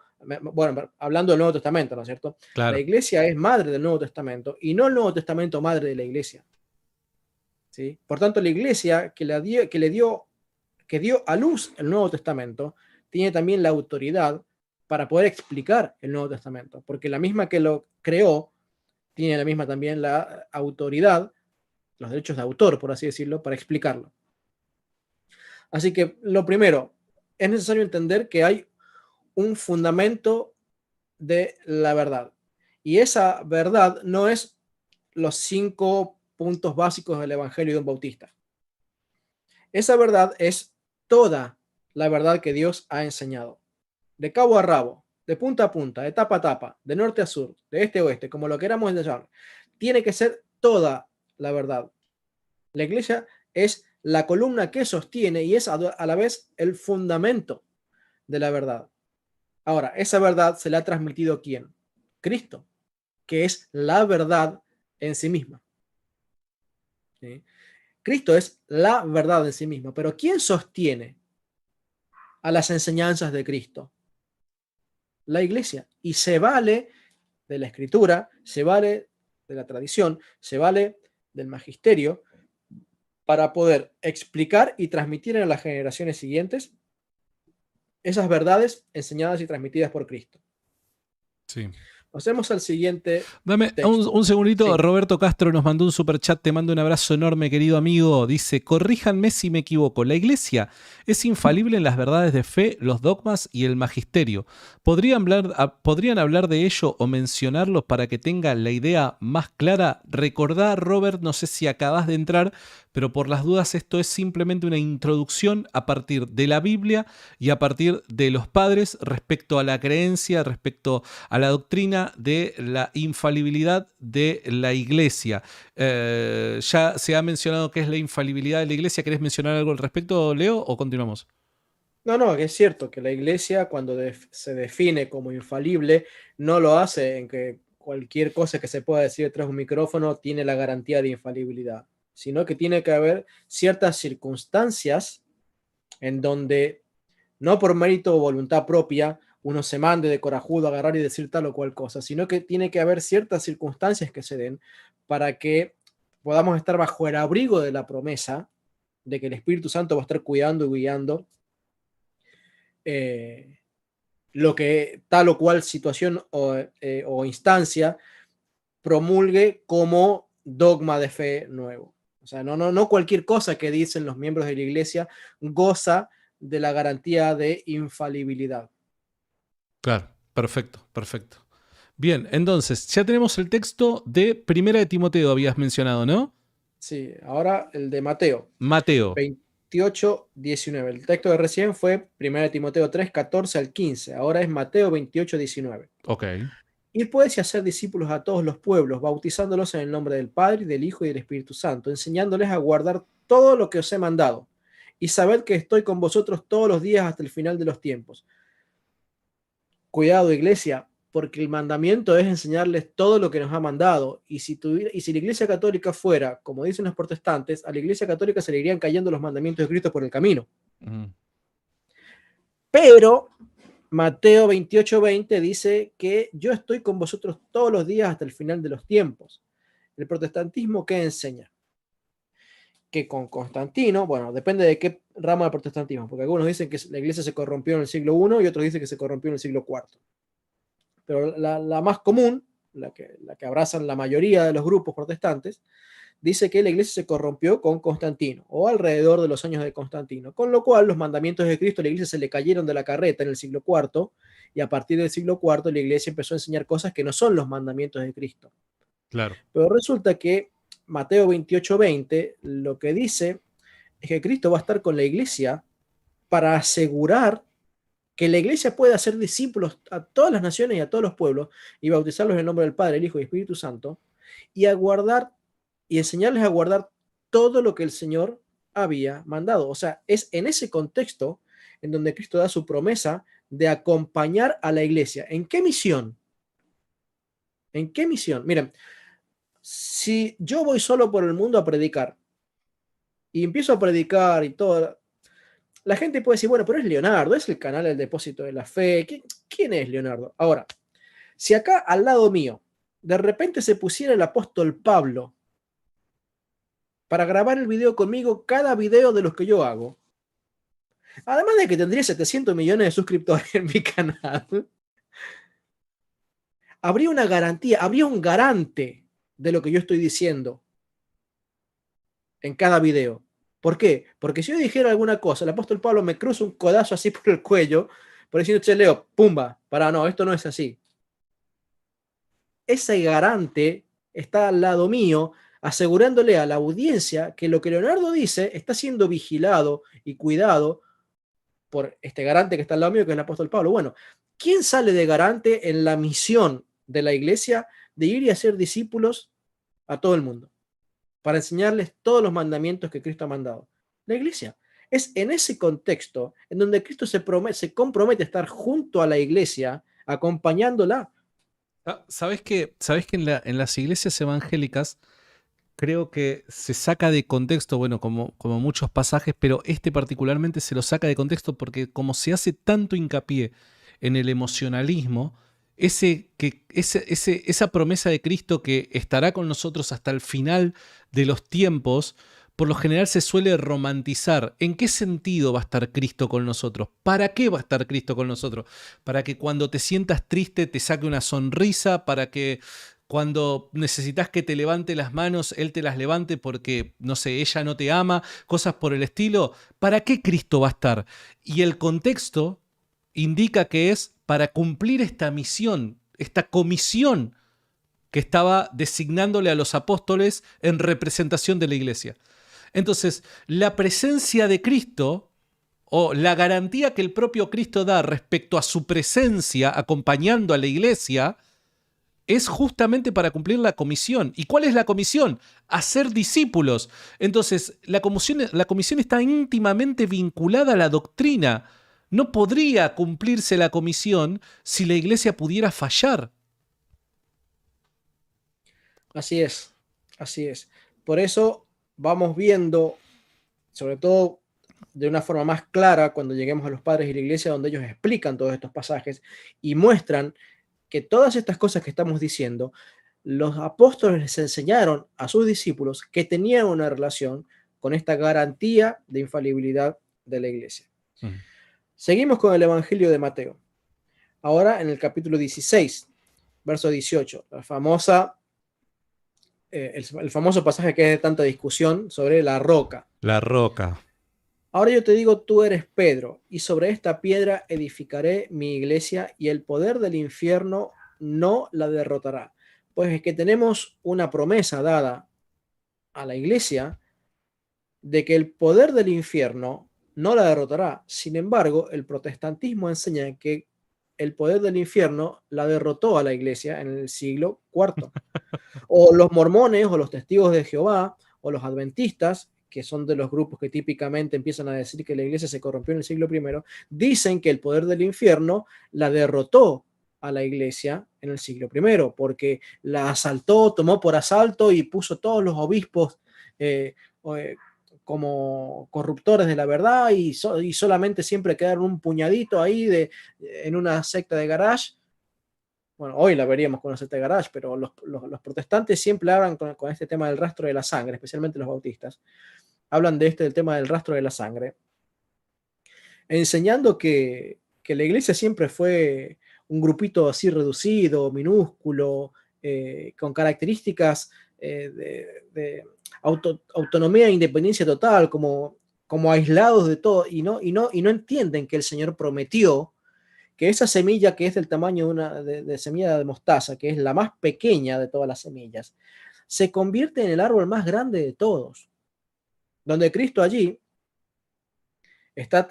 bueno, hablando del Nuevo Testamento, ¿no es cierto? La Claro. iglesia es madre del Nuevo Testamento y no el Nuevo Testamento madre de la iglesia. ¿Sí? Por tanto, la iglesia que dio a luz el Nuevo Testamento tiene también la autoridad para poder explicar el Nuevo Testamento, porque la misma que lo creó tiene la misma también la autoridad, los derechos de autor, por así decirlo, para explicarlo. Así que lo primero, es necesario entender que hay un fundamento de la verdad. Y esa verdad no es los 5 puntos básicos del Evangelio de un bautista. Esa verdad es toda la verdad que Dios ha enseñado. De cabo a rabo, de punta a punta, de tapa a tapa, de norte a sur, de este a oeste, como lo queramos llamar. Tiene que ser toda la verdad. La iglesia es la columna que sostiene y es a la vez el fundamento de la verdad. Ahora, esa verdad se la ha transmitido ¿quién? Cristo, que es la verdad en sí misma. ¿Sí? Cristo es la verdad en sí misma, pero ¿quién sostiene a las enseñanzas de Cristo? La iglesia. Y se vale de la escritura, se vale de la tradición, se vale del magisterio para poder explicar y transmitir a las generaciones siguientes esas verdades enseñadas y transmitidas por Cristo. Sí. Pasemos al siguiente Dame texto. un segundito. Sí. Roberto Castro nos mandó un superchat. Te mando un abrazo enorme, querido amigo. Dice: corríjanme si me equivoco. La iglesia es infalible en las verdades de fe, los dogmas y el magisterio. ¿Podrían hablar de ello o mencionarlos para que tenga la idea más clara? Recordá, Robert, no sé si acabas de entrar, pero por las dudas esto es simplemente una introducción a partir de la Biblia y a partir de los padres respecto a la creencia, respecto a la doctrina de la infalibilidad de la iglesia. Ya se ha mencionado qué es la infalibilidad de la iglesia. ¿Querés mencionar algo al respecto, Leo, o continuamos? No, no, que es cierto que la iglesia cuando se define como infalible, no lo hace en que cualquier cosa que se pueda decir detrás de un micrófono tiene la garantía de infalibilidad, sino que tiene que haber ciertas circunstancias en donde, no por mérito o voluntad propia, uno se mande de corajudo a agarrar y decir tal o cual cosa, sino que tiene que haber ciertas circunstancias que se den para que podamos estar bajo el abrigo de la promesa de que el Espíritu Santo va a estar cuidando y guiando eh, lo que tal o cual situación o instancia promulgue como dogma de fe nuevo. O sea, no cualquier cosa que dicen los miembros de la iglesia goza de la garantía de infalibilidad. Claro, perfecto, perfecto. Bien, entonces, ya tenemos el texto de Primera de Timoteo, habías mencionado, ¿no? Sí, ahora el de Mateo Mateo. 28, 19. El texto de recién fue 1 Timoteo 3, 14 al 15. Ahora es Mateo 28, 19. Ok. Ir pues y hacer discípulos a todos los pueblos, bautizándolos en el nombre del Padre, y del Hijo y del Espíritu Santo, enseñándoles a guardar todo lo que os he mandado. Y sabed que estoy con vosotros todos los días hasta el final de los tiempos. Cuidado, iglesia, porque el mandamiento es enseñarles todo lo que nos ha mandado. Y si la iglesia católica fuera, como dicen los protestantes, a la iglesia católica se le irían cayendo los mandamientos de Cristo por el camino. Pero Mateo 28, 20 dice que yo estoy con vosotros todos los días hasta el final de los tiempos. El protestantismo, ¿qué enseña? Que con Constantino, bueno, depende de qué rama del protestantismo, porque algunos dicen que la iglesia se corrompió en el siglo I y otros dicen que se corrompió en el siglo IV. Pero la más común, la que abrazan la mayoría de los grupos protestantes, dice que la iglesia se corrompió con Constantino o alrededor de los años de Constantino, con lo cual los mandamientos de Cristo a la iglesia se le cayeron de la carreta en el siglo IV y a partir del siglo IV la iglesia empezó a enseñar cosas que no son los mandamientos de Cristo. Claro. Pero resulta que Mateo 28, 20 lo que dice es que Cristo va a estar con la iglesia para asegurar que la iglesia pueda hacer discípulos a todas las naciones y a todos los pueblos y bautizarlos en el nombre del Padre, el Hijo y el Espíritu Santo y a guardar y enseñarles a guardar todo lo que el Señor había mandado. O sea, es en ese contexto en donde Cristo da su promesa de acompañar a la iglesia. ¿En qué misión? ¿En qué misión? Miren, si yo voy solo por el mundo a predicar y empiezo a predicar y todo, la gente puede decir, bueno, pero es Leonardo, es el canal del depósito de la fe. ¿Quién es Leonardo? Ahora, si acá al lado mío de repente se pusiera el apóstol Pablo para grabar el video conmigo, cada video de los que yo hago, además de que tendría 700 millones de suscriptores en mi canal, habría una garantía, habría un garante de lo que yo estoy diciendo en cada video. ¿Por qué? Porque si yo dijera alguna cosa, el apóstol Pablo me cruza un codazo así por el cuello, por diciendo, che, Leo, pumba, para no, esto no es así. Ese garante está al lado mío, asegurándole a la audiencia que lo que Leonardo dice está siendo vigilado y cuidado por este garante que está al lado mío, que es el apóstol Pablo. Bueno, ¿quién sale de garante en la misión de la iglesia de ir y hacer discípulos a todo el mundo? Para enseñarles todos los mandamientos que Cristo ha mandado. La iglesia. Es en ese contexto en donde Cristo se compromete a estar junto a la iglesia, acompañándola. ¿Sabes que en las iglesias evangélicas creo que se saca de contexto, bueno, como muchos pasajes, pero este particularmente se lo saca de contexto porque como se hace tanto hincapié en el emocionalismo, esa promesa de Cristo que estará con nosotros hasta el final de los tiempos, por lo general se suele romantizar. ¿En qué sentido va a estar Cristo con nosotros? ¿Para qué va a estar Cristo con nosotros? Para que cuando te sientas triste te saque una sonrisa, para que cuando necesitas que te levante las manos, Él te las levante porque, no sé, ella no te ama, cosas por el estilo. ¿Para qué Cristo va a estar? Y el contexto indica que es para cumplir esta misión, esta comisión que estaba designándole a los apóstoles en representación de la iglesia. Entonces, la presencia de Cristo o la garantía que el propio Cristo da respecto a su presencia acompañando a la iglesia es justamente para cumplir la comisión. ¿Y cuál es la comisión? Hacer discípulos. Entonces, la comisión está íntimamente vinculada a la doctrina. No podría cumplirse la comisión si la iglesia pudiera fallar. Así es, así es. Por eso vamos viendo, sobre todo de una forma más clara, cuando lleguemos a los padres y la iglesia, donde ellos explican todos estos pasajes y muestran que todas estas cosas que estamos diciendo, los apóstoles les enseñaron a sus discípulos que tenían una relación con esta garantía de infalibilidad de la iglesia. Seguimos con el Evangelio de Mateo. Ahora en el capítulo 16, verso 18, el famoso pasaje que es de tanta discusión sobre la roca. La roca. Ahora yo te digo, tú eres Pedro, y sobre esta piedra edificaré mi iglesia, y el poder del infierno no la derrotará. Pues es que tenemos una promesa dada a la iglesia de que el poder del infierno no la derrotará. Sin embargo, el protestantismo enseña que el poder del infierno la derrotó a la iglesia en el siglo IV. O los mormones, o los testigos de Jehová, o los adventistas, que son de los grupos que típicamente empiezan a decir que la iglesia se corrompió en el siglo I, dicen que el poder del infierno la derrotó a la iglesia en el siglo I, porque la asaltó, tomó por asalto y puso todos los obispos como corruptores de la verdad y solamente siempre quedaron un puñadito ahí en una secta de garage. Bueno, hoy la veríamos con una secta de garage, pero los protestantes siempre hablan con este tema del rastro de la sangre, especialmente los bautistas. Hablan del tema del rastro de la sangre, enseñando que la iglesia siempre fue un grupito así reducido, minúsculo, con características de autonomía e independencia total, como aislados de todo, y no entienden que el Señor prometió que esa semilla que es del tamaño de semilla de mostaza, que es la más pequeña de todas las semillas, se convierte en el árbol más grande de todos. Donde Cristo allí está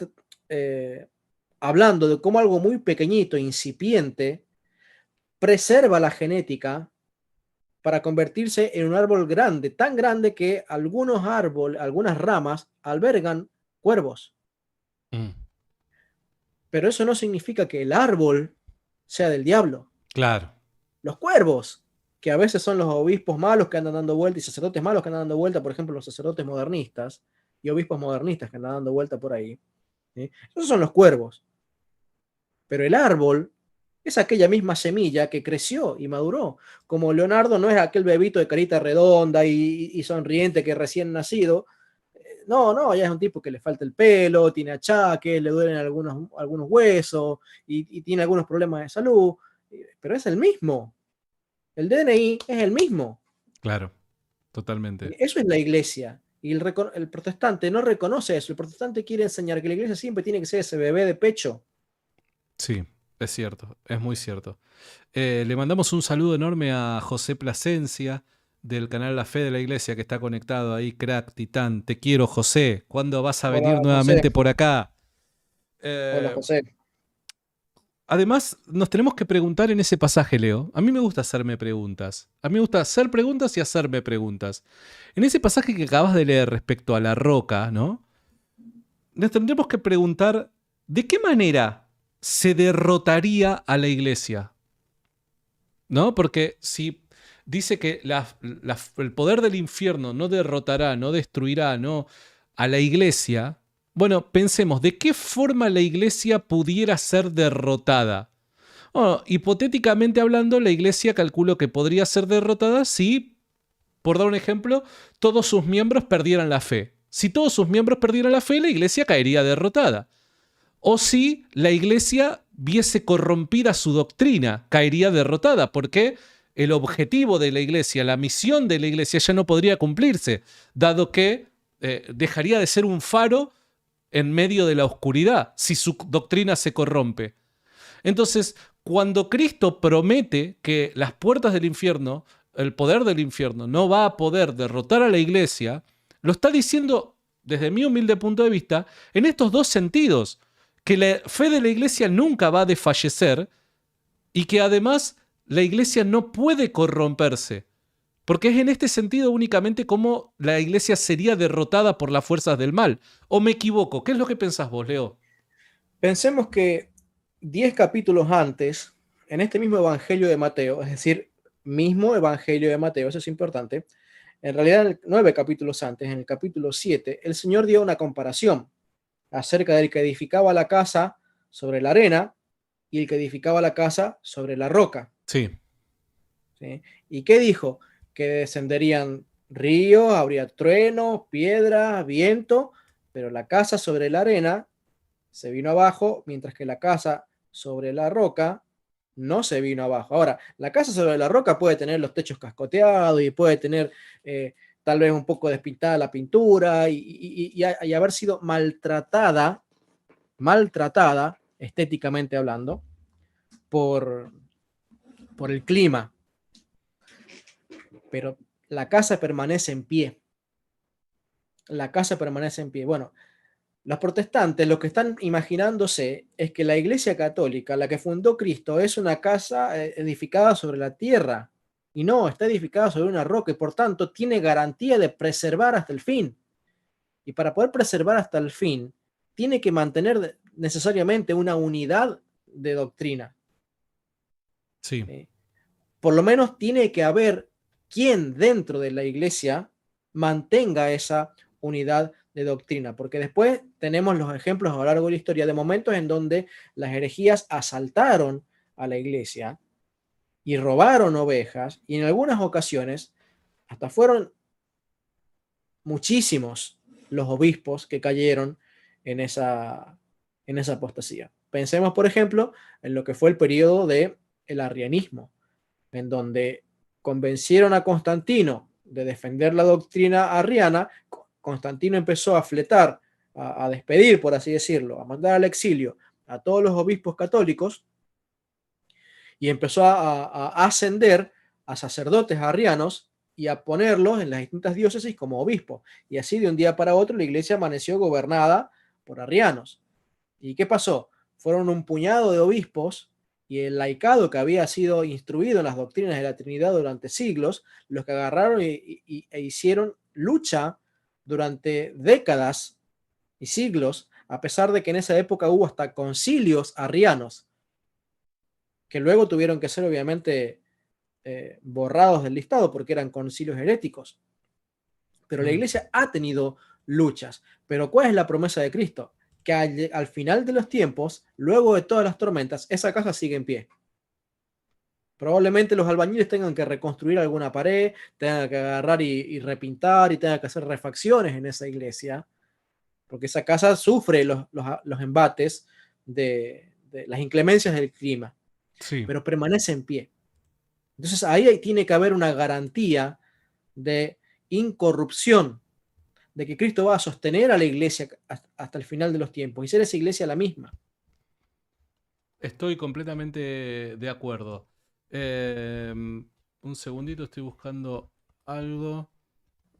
hablando de cómo algo muy pequeñito, incipiente, preserva la genética para convertirse en un árbol grande, tan grande que algunas ramas albergan cuervos. Pero eso no significa que el árbol sea del diablo. Claro. Los cuervos, que a veces son los obispos malos que andan dando vuelta y sacerdotes malos que andan dando vuelta, por ejemplo, los sacerdotes modernistas y obispos modernistas que andan dando vuelta por ahí. ¿Sí? Esos son los cuervos. Pero el árbol es aquella misma semilla que creció y maduró. Como Leonardo no es aquel bebito de carita redonda y sonriente que recién nacido. No, ya es un tipo que le falta el pelo, tiene achaques, le duelen algunos huesos y tiene algunos problemas de salud. Pero es el mismo. El DNI es el mismo. Claro, totalmente. Eso es la iglesia. Y el protestante no reconoce eso. El protestante quiere enseñar que la iglesia siempre tiene que ser ese bebé de pecho. Sí, es cierto, es muy cierto. Le mandamos un saludo enorme a José Plasencia del canal La Fe de la Iglesia que está conectado ahí, crack, titán. Te quiero, José. ¿Cuándo vas a venir nuevamente José. por acá? Hola, José. Además, nos tenemos que preguntar en ese pasaje, Leo. A mí me gusta hacerme preguntas. A mí me gusta hacer preguntas y hacerme preguntas. En ese pasaje que acabas de leer respecto a la roca, ¿no? Nos tendremos que preguntar ¿de qué manera se derrotaría a la iglesia? ¿No? Porque si dice que el poder del infierno no derrotará, no destruirá, no a la iglesia. Bueno, pensemos, ¿de qué forma la iglesia pudiera ser derrotada? Bueno, hipotéticamente hablando, la iglesia calculo que podría ser derrotada si por dar un ejemplo, todos sus miembros perdieran la fe. Si todos sus miembros perdieran la fe, la iglesia caería derrotada. O si la iglesia viese corrompida su doctrina, caería derrotada, porque el objetivo de la iglesia, la misión de la iglesia ya no podría cumplirse, dado que dejaría de ser un faro en medio de la oscuridad si su doctrina se corrompe. Entonces, cuando Cristo promete que las puertas del infierno, el poder del infierno, no va a poder derrotar a la iglesia, lo está diciendo, desde mi humilde punto de vista, en estos dos sentidos, que la fe de la iglesia nunca va a desfallecer y que además la iglesia no puede corromperse, porque es en este sentido únicamente como la iglesia sería derrotada por las fuerzas del mal. ¿O me equivoco? ¿Qué es lo que pensás vos, Leo? Pensemos que 10 capítulos antes, en este mismo Evangelio de Mateo, es decir, mismo Evangelio de Mateo, eso es importante, en realidad 9 capítulos antes, en el capítulo 7, el Señor dio una comparación acerca del que edificaba la casa sobre la arena y el que edificaba la casa sobre la roca. Sí. ¿Sí? ¿Y qué dijo? Que descenderían ríos, habría truenos, piedras, viento, pero la casa sobre la arena se vino abajo, mientras que la casa sobre la roca no se vino abajo. Ahora, la casa sobre la roca puede tener los techos cascoteados y puede tener tal vez un poco despintada la pintura y haber sido maltratada estéticamente hablando por el clima, pero la casa permanece en pie. La casa permanece en pie. Bueno, los protestantes lo que están imaginándose es que la Iglesia Católica, la que fundó Cristo, es una casa edificada sobre la tierra. Y no, está edificada sobre una roca y por tanto tiene garantía de preservar hasta el fin. Y para poder preservar hasta el fin, tiene que mantener necesariamente una unidad de doctrina. Sí. Por lo menos tiene que haber quien dentro de la iglesia mantenga esa unidad de doctrina, porque después tenemos los ejemplos a lo largo de la historia de momentos en donde las herejías asaltaron a la iglesia y robaron ovejas, y en algunas ocasiones hasta fueron muchísimos los obispos que cayeron en esa apostasía. Pensemos, por ejemplo, en lo que fue el periodo del arrianismo, en donde convencieron a Constantino de defender la doctrina arriana. Constantino empezó a fletar, a despedir, por así decirlo, a mandar al exilio a todos los obispos católicos y empezó a ascender a sacerdotes arrianos y a ponerlos en las distintas diócesis como obispos. Y así de un día para otro la iglesia amaneció gobernada por arrianos. ¿Y qué pasó? Fueron un puñado de obispos y el laicado que había sido instruido en las doctrinas de la Trinidad durante siglos, los que agarraron e hicieron lucha durante décadas y siglos, a pesar de que en esa época hubo hasta concilios arrianos, que luego tuvieron que ser obviamente borrados del listado porque eran concilios heréticos. Pero la iglesia ha tenido luchas. Pero ¿cuál es la promesa de Cristo? Que al final de los tiempos, luego de todas las tormentas, esa casa sigue en pie. Probablemente los albañiles tengan que reconstruir alguna pared, tengan que agarrar y repintar y tengan que hacer refacciones en esa iglesia, porque esa casa sufre los embates de las inclemencias del clima, Sí. pero permanece en pie. Entonces ahí tiene que haber una garantía de incorrupción, de que Cristo va a sostener a la iglesia hasta el final de los tiempos y ser esa iglesia la misma. Estoy completamente de acuerdo. Un segundito, estoy buscando algo.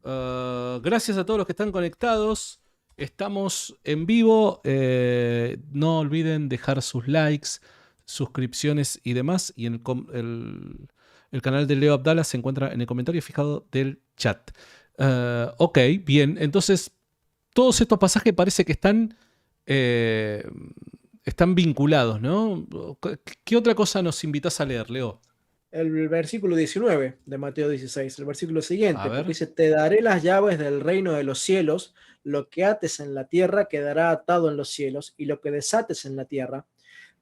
Gracias a todos los que están conectados. Estamos en vivo. No olviden dejar sus likes, suscripciones y demás. Y el canal de Leo Abdala se encuentra en el comentario fijado del chat. Ok, bien. Entonces, todos estos pasajes parece que están vinculados, ¿no? ¿Qué otra cosa nos invitas a leer, Leo? El versículo 19 de Mateo 16, el versículo siguiente, porque dice, te daré las llaves del reino de los cielos, lo que ates en la tierra quedará atado en los cielos, y lo que desates en la tierra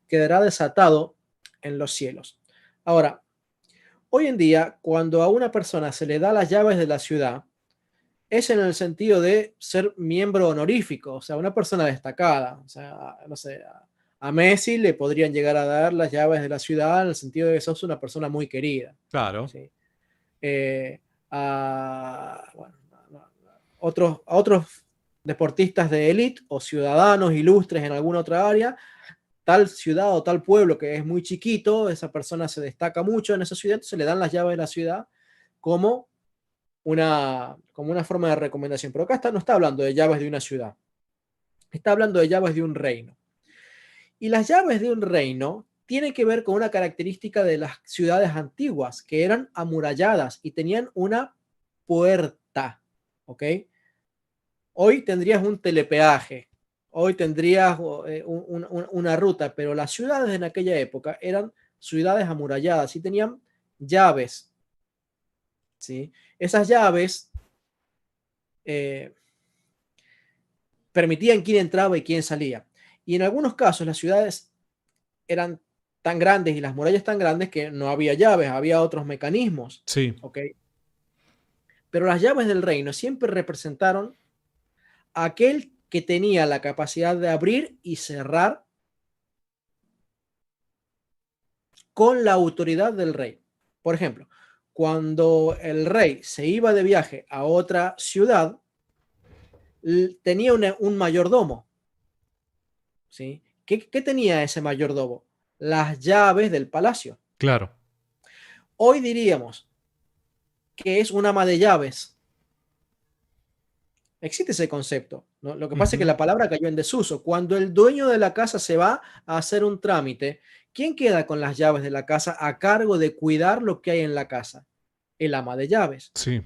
quedará desatado en los cielos. Ahora, Hoy en día, cuando a una persona se le da las llaves de la ciudad, es en el sentido de ser miembro honorífico, o sea, una persona destacada. O sea, no sé, a Messi le podrían llegar a dar las llaves de la ciudad en el sentido de que sos una persona muy querida. Claro. ¿Sí? Bueno, a otros deportistas de élite o ciudadanos ilustres en alguna otra área, tal ciudad o tal pueblo que es muy chiquito, esa persona se destaca mucho en esa ciudad, entonces le dan las llaves de la ciudad como una forma de recomendación. Pero acá no está hablando de llaves de una ciudad, está hablando de llaves de un reino. Y las llaves de un reino tienen que ver con una característica de las ciudades antiguas, que eran amuralladas y tenían una puerta, ¿ok? Hoy tendrías un telepeaje, hoy tendrías una ruta, pero las ciudades en aquella época eran ciudades amuralladas y tenían llaves, ¿sí? Esas llaves eh, permitían quién entraba y quién salía. Y en algunos casos las ciudades eran tan grandes y las murallas tan grandes que no había llaves, había otros mecanismos, Sí. ¿ok? Pero las llaves del reino siempre representaron a aquel que tenía la capacidad de abrir y cerrar con la autoridad del rey. Por ejemplo, cuando el rey se iba de viaje a otra ciudad, tenía un mayordomo, ¿sí? ¿Qué tenía ese mayordomo? Las llaves del palacio. Claro. Hoy diríamos que es un ama de llaves. Existe ese concepto, ¿no? Lo que pasa es que Ujú. la palabra cayó en desuso. Cuando el dueño de la casa se va a hacer un trámite, ¿quién queda con las llaves de la casa a cargo de cuidar lo que hay en la casa? El ama de llaves, Sí.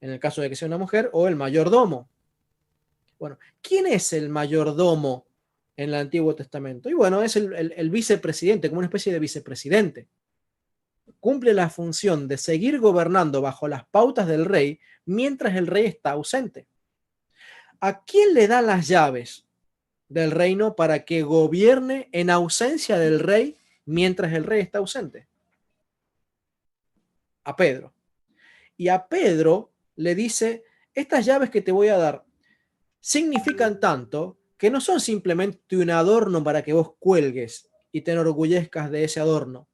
en el caso de que sea una mujer, o el mayordomo. Bueno, ¿quién es el mayordomo en el Antiguo Testamento? Y bueno, es el vicepresidente, como una especie de vicepresidente. Cumple la función de seguir gobernando bajo las pautas del rey mientras el rey está ausente. ¿A quién le da las llaves del reino para que gobierne en ausencia del rey mientras el rey está ausente? A Pedro. Y a Pedro le dice, estas llaves que te voy a dar significan tanto que no son simplemente un adorno para que vos cuelgues y te enorgullezcas de ese adorno.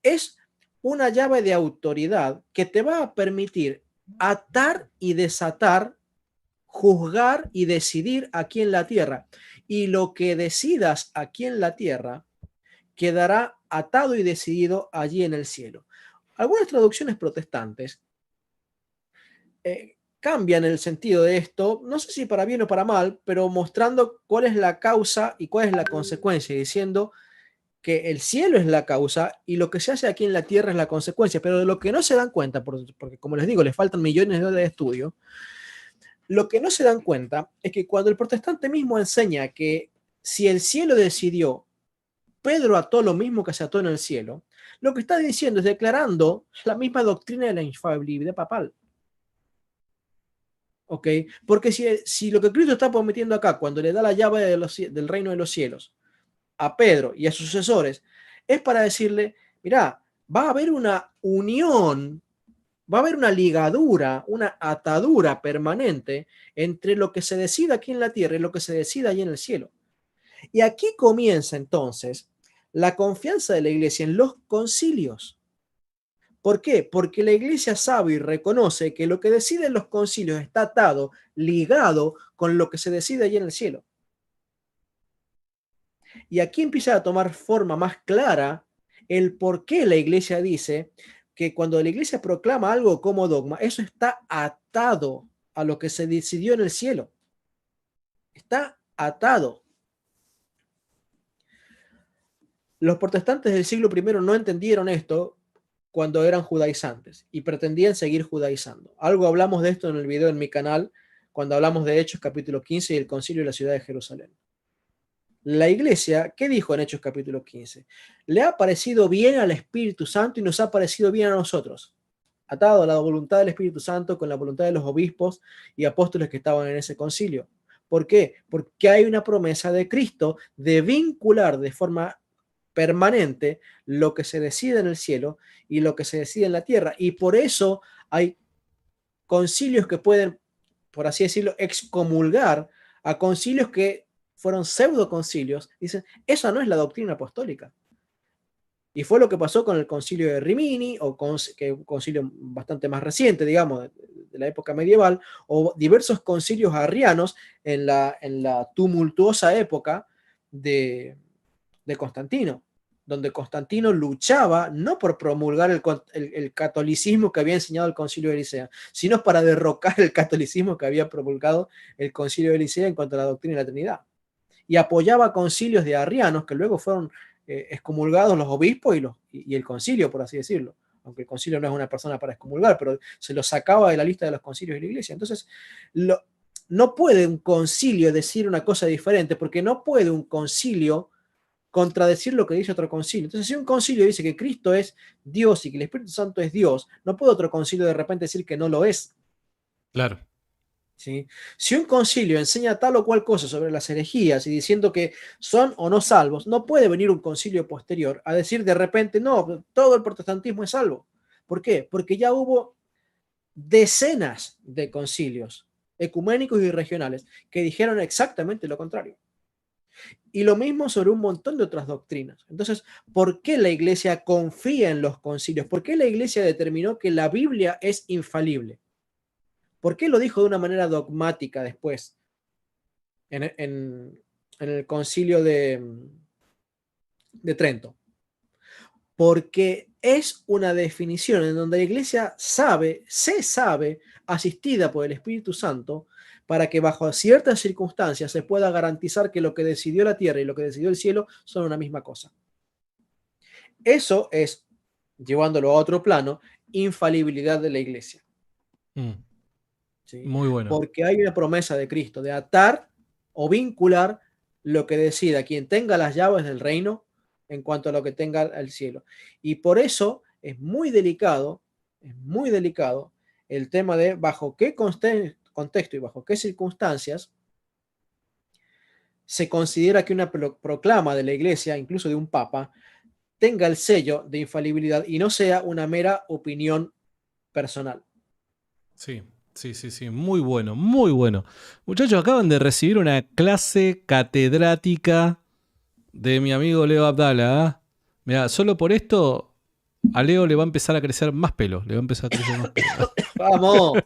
Es una llave de autoridad que te va a permitir atar y desatar, juzgar y decidir aquí en la tierra. Y lo que decidas aquí en la tierra quedará atado y decidido allí en el cielo. Algunas traducciones protestantes cambian el sentido de esto, no sé si para bien o para mal, pero mostrando cuál es la causa y cuál es la consecuencia, diciendo que el cielo es la causa y lo que se hace aquí en la tierra es la consecuencia, pero de lo que no se dan cuenta, porque como les digo, les faltan millones de horas de estudio, lo que no se dan cuenta es que cuando el protestante mismo enseña que si el cielo decidió, Pedro ató lo mismo que se ató en el cielo, lo que está diciendo es declarando la misma doctrina de la infalibilidad papal. ¿Ok? Porque si lo que Cristo está prometiendo acá, cuando le da la llave del reino de los cielos a Pedro y a sus sucesores, es para decirle, mira, va a haber una unión, va a haber una ligadura, una atadura permanente entre lo que se decida aquí en la tierra y lo que se decida allí en el cielo. Y aquí comienza entonces la confianza de la iglesia en los concilios. ¿Por qué? Porque la iglesia sabe y reconoce que lo que deciden los concilios está atado, ligado con lo que se decide allí en el cielo. Y aquí empieza a tomar forma más clara el por qué la iglesia dice que cuando la iglesia proclama algo como dogma, eso está atado a lo que se decidió en el cielo. Está atado. Los protestantes del siglo I no entendieron esto cuando eran judaizantes y pretendían seguir judaizando. Algo hablamos de esto en el video en mi canal cuando hablamos de Hechos capítulo 15 y el concilio de la ciudad de Jerusalén. La iglesia, ¿qué dijo en Hechos capítulo 15? Le ha parecido bien al Espíritu Santo y nos ha parecido bien a nosotros, atado a la voluntad del Espíritu Santo con la voluntad de los obispos y apóstoles que estaban en ese concilio. ¿Por qué? Porque hay una promesa de Cristo de vincular de forma permanente lo que se decide en el cielo y lo que se decide en la tierra. Y por eso hay concilios que pueden, por así decirlo, excomulgar a concilios que fueron pseudoconcilios. Dicen, esa no es la doctrina apostólica. Y fue lo que pasó con el concilio de Rimini, que es un concilio bastante más reciente, digamos, de la época medieval, o diversos concilios arrianos en la tumultuosa época de Constantino, donde Constantino luchaba no por promulgar el catolicismo que había enseñado el concilio de Nicea, sino para derrocar el catolicismo que había promulgado el concilio de Nicea en cuanto a la doctrina de la Trinidad. Y apoyaba concilios de arrianos que luego fueron excomulgados los obispos y el concilio, por así decirlo. Aunque el concilio no es una persona para excomulgar, pero se lo sacaba de la lista de los concilios de la iglesia. Entonces, no puede un concilio decir una cosa diferente, porque no puede un concilio contradecir lo que dice otro concilio. Entonces, si un concilio dice que Cristo es Dios y que el Espíritu Santo es Dios, no puede otro concilio de repente decir que no lo es. Claro. ¿Sí? Si un concilio enseña tal o cual cosa sobre las herejías y diciendo que son o no salvos, no puede venir un concilio posterior a decir de repente, no, todo el protestantismo es salvo. ¿Por qué? Porque ya hubo decenas de concilios ecuménicos y regionales que dijeron exactamente lo contrario. Y lo mismo sobre un montón de otras doctrinas. Entonces, ¿por qué la iglesia confía en los concilios? ¿Por qué la iglesia determinó que la Biblia es infalible? ¿Por qué lo dijo de una manera dogmática después en el concilio de Trento? Porque es una definición en donde la iglesia se sabe, asistida por el Espíritu Santo, para que bajo ciertas circunstancias se pueda garantizar que lo que decidió la tierra y lo que decidió el cielo son una misma cosa. Eso es, llevándolo a otro plano, infalibilidad de la iglesia. ¿Sí? Muy bueno. Porque hay una promesa de Cristo de atar o vincular lo que decida quien tenga las llaves del reino en cuanto a lo que tenga el cielo. Y por eso es muy delicado el tema de bajo qué contexto y bajo qué circunstancias se considera que una proclama de la iglesia, incluso de un papa, tenga el sello de infalibilidad y no sea una mera opinión personal. Sí. Sí, muy bueno, muy bueno. Muchachos, acaban de recibir una clase catedrática de mi amigo Leo Abdala. ¿Eh? Mirá, solo por esto a Leo le va a empezar a crecer más pelo. ¡Vamos!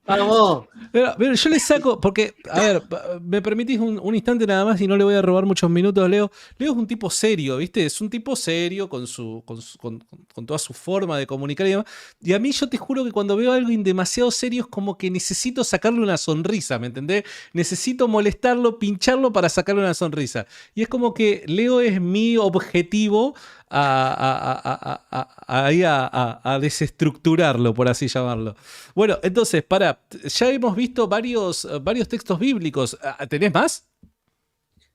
¡Vamos! Pero yo le saco, porque, a ver, me permitís un instante nada más y no le voy a robar muchos minutos a Leo. Leo es un tipo serio, ¿viste? Es un tipo serio con toda su forma de comunicar y demás. Y a mí yo te juro que cuando veo algo demasiado serio es como que necesito sacarle una sonrisa, ¿me entendés? Necesito molestarlo, pincharlo para sacarle una sonrisa. Y es como que Leo es mi objetivo a desestructurarlo, por así llamarlo. Bueno, entonces, ya hemos visto varios textos bíblicos. ¿Tenés más?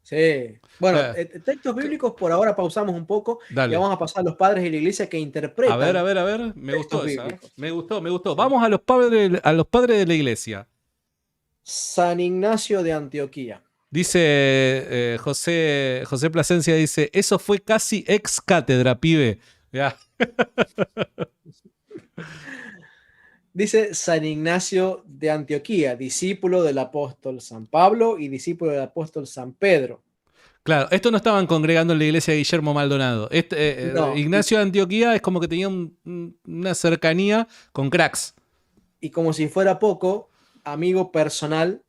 Sí. Bueno, textos bíblicos por ahora pausamos un poco. Dale. Y vamos a pasar a los padres de la iglesia que interpretan. A ver. Me gustó esa. Me gustó. Sí. Vamos a los padres de la iglesia. San Ignacio de Antioquía. Dice José Plasencia, dice, eso fue casi ex cátedra, pibe. Ya. Dice San Ignacio de Antioquía, discípulo del apóstol San Pablo y discípulo del apóstol San Pedro. Claro, esto no estaban congregando en la iglesia de Guillermo Maldonado. No. Ignacio de Antioquía es como que tenía una cercanía con cracks. Y como si fuera poco, amigo personal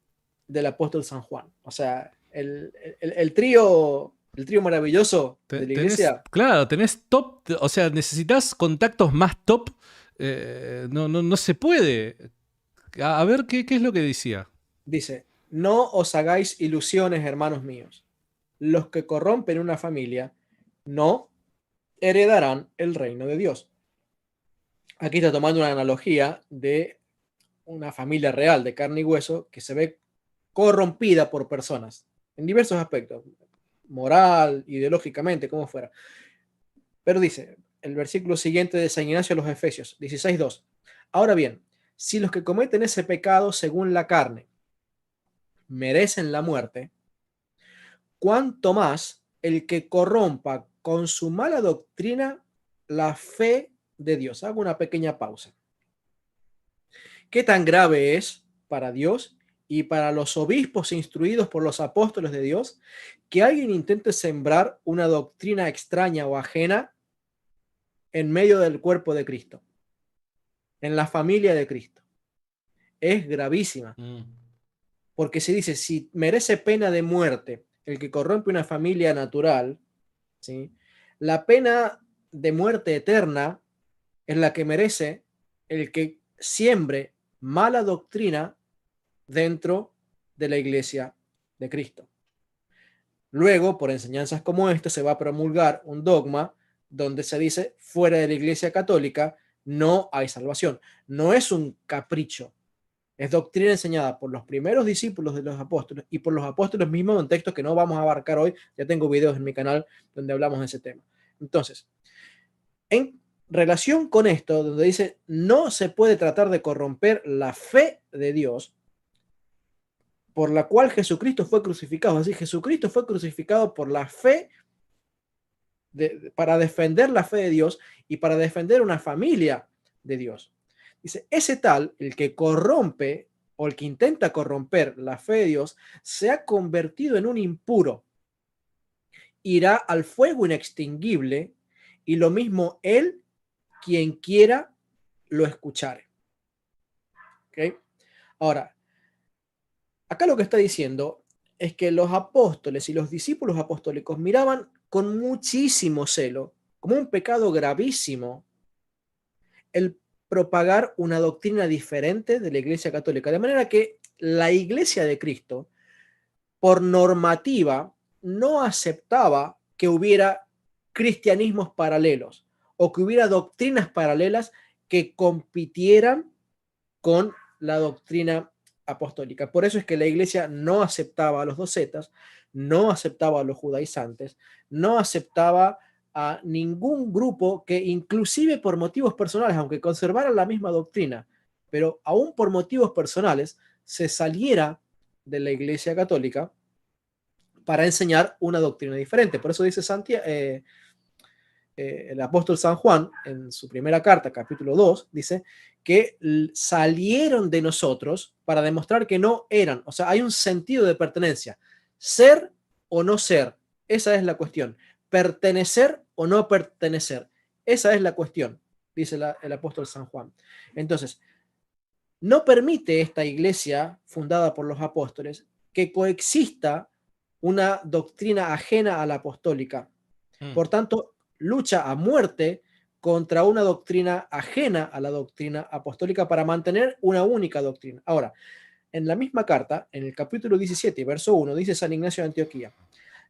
del apóstol San Juan. O sea, el trío maravilloso de la iglesia. Tenés top, o sea, necesitas contactos más top. No se puede. A ver, ¿qué es lo que decía? Dice, no os hagáis ilusiones, hermanos míos. Los que corrompen una familia no heredarán el reino de Dios. Aquí está tomando una analogía de una familia real de carne y hueso que se ve corrompida por personas en diversos aspectos, moral, ideológicamente, como fuera. Pero dice el versículo siguiente de San Ignacio a los Efesios 16:2. Ahora bien, si los que cometen ese pecado según la carne merecen la muerte, cuánto más el que corrompa con su mala doctrina la fe de Dios. Hago una pequeña pausa. ¿Qué tan grave es para Dios y para los obispos instruidos por los apóstoles de Dios que alguien intente sembrar una doctrina extraña o ajena en medio del cuerpo de Cristo, en la familia de Cristo? Es gravísima, porque se dice, si merece pena de muerte el que corrompe una familia natural, ¿sí?, la pena de muerte eterna es la que merece el que siembre mala doctrina dentro de la iglesia de Cristo. Luego, por enseñanzas como esta, se va a promulgar un dogma donde se dice, fuera de la iglesia católica no hay salvación. No es un capricho, es doctrina enseñada por los primeros discípulos de los apóstoles y por los apóstoles mismos en textos que no vamos a abarcar hoy. Ya tengo videos en mi canal donde hablamos de ese tema. Entonces, en relación con esto, donde dice, no se puede tratar de corromper la fe de Dios, por la cual Jesucristo fue crucificado. Así, Jesucristo fue crucificado por la fe, para defender la fe de Dios y para defender una familia de Dios. Dice, ese tal, el que corrompe o el que intenta corromper la fe de Dios, se ha convertido en un impuro. Irá al fuego inextinguible y lo mismo él, quien quiera, lo escuchare. ¿Okay? Ahora, acá lo que está diciendo es que los apóstoles y los discípulos apostólicos miraban con muchísimo celo, como un pecado gravísimo, el propagar una doctrina diferente de la Iglesia Católica. De manera que la Iglesia de Cristo, por normativa, no aceptaba que hubiera cristianismos paralelos o que hubiera doctrinas paralelas que compitieran con la doctrina apostólica. Por eso es que la iglesia no aceptaba a los docetas, no aceptaba a los judaizantes, no aceptaba a ningún grupo que, inclusive por motivos personales, aunque conservaran la misma doctrina, pero aún por motivos personales, se saliera de la iglesia católica para enseñar una doctrina diferente. Por eso dice el apóstol San Juan, en su primera carta, capítulo 2, dice que salieron de nosotros para demostrar que no eran. O sea, hay un sentido de pertenencia. Ser o no ser, esa es la cuestión. Pertenecer o no pertenecer, esa es la cuestión, dice el apóstol San Juan. Entonces, no permite esta iglesia fundada por los apóstoles que coexista una doctrina ajena a la apostólica. Por tanto, lucha a muerte contra una doctrina ajena a la doctrina apostólica para mantener una única doctrina. Ahora, en la misma carta, en el capítulo 17, verso 1, dice San Ignacio de Antioquía,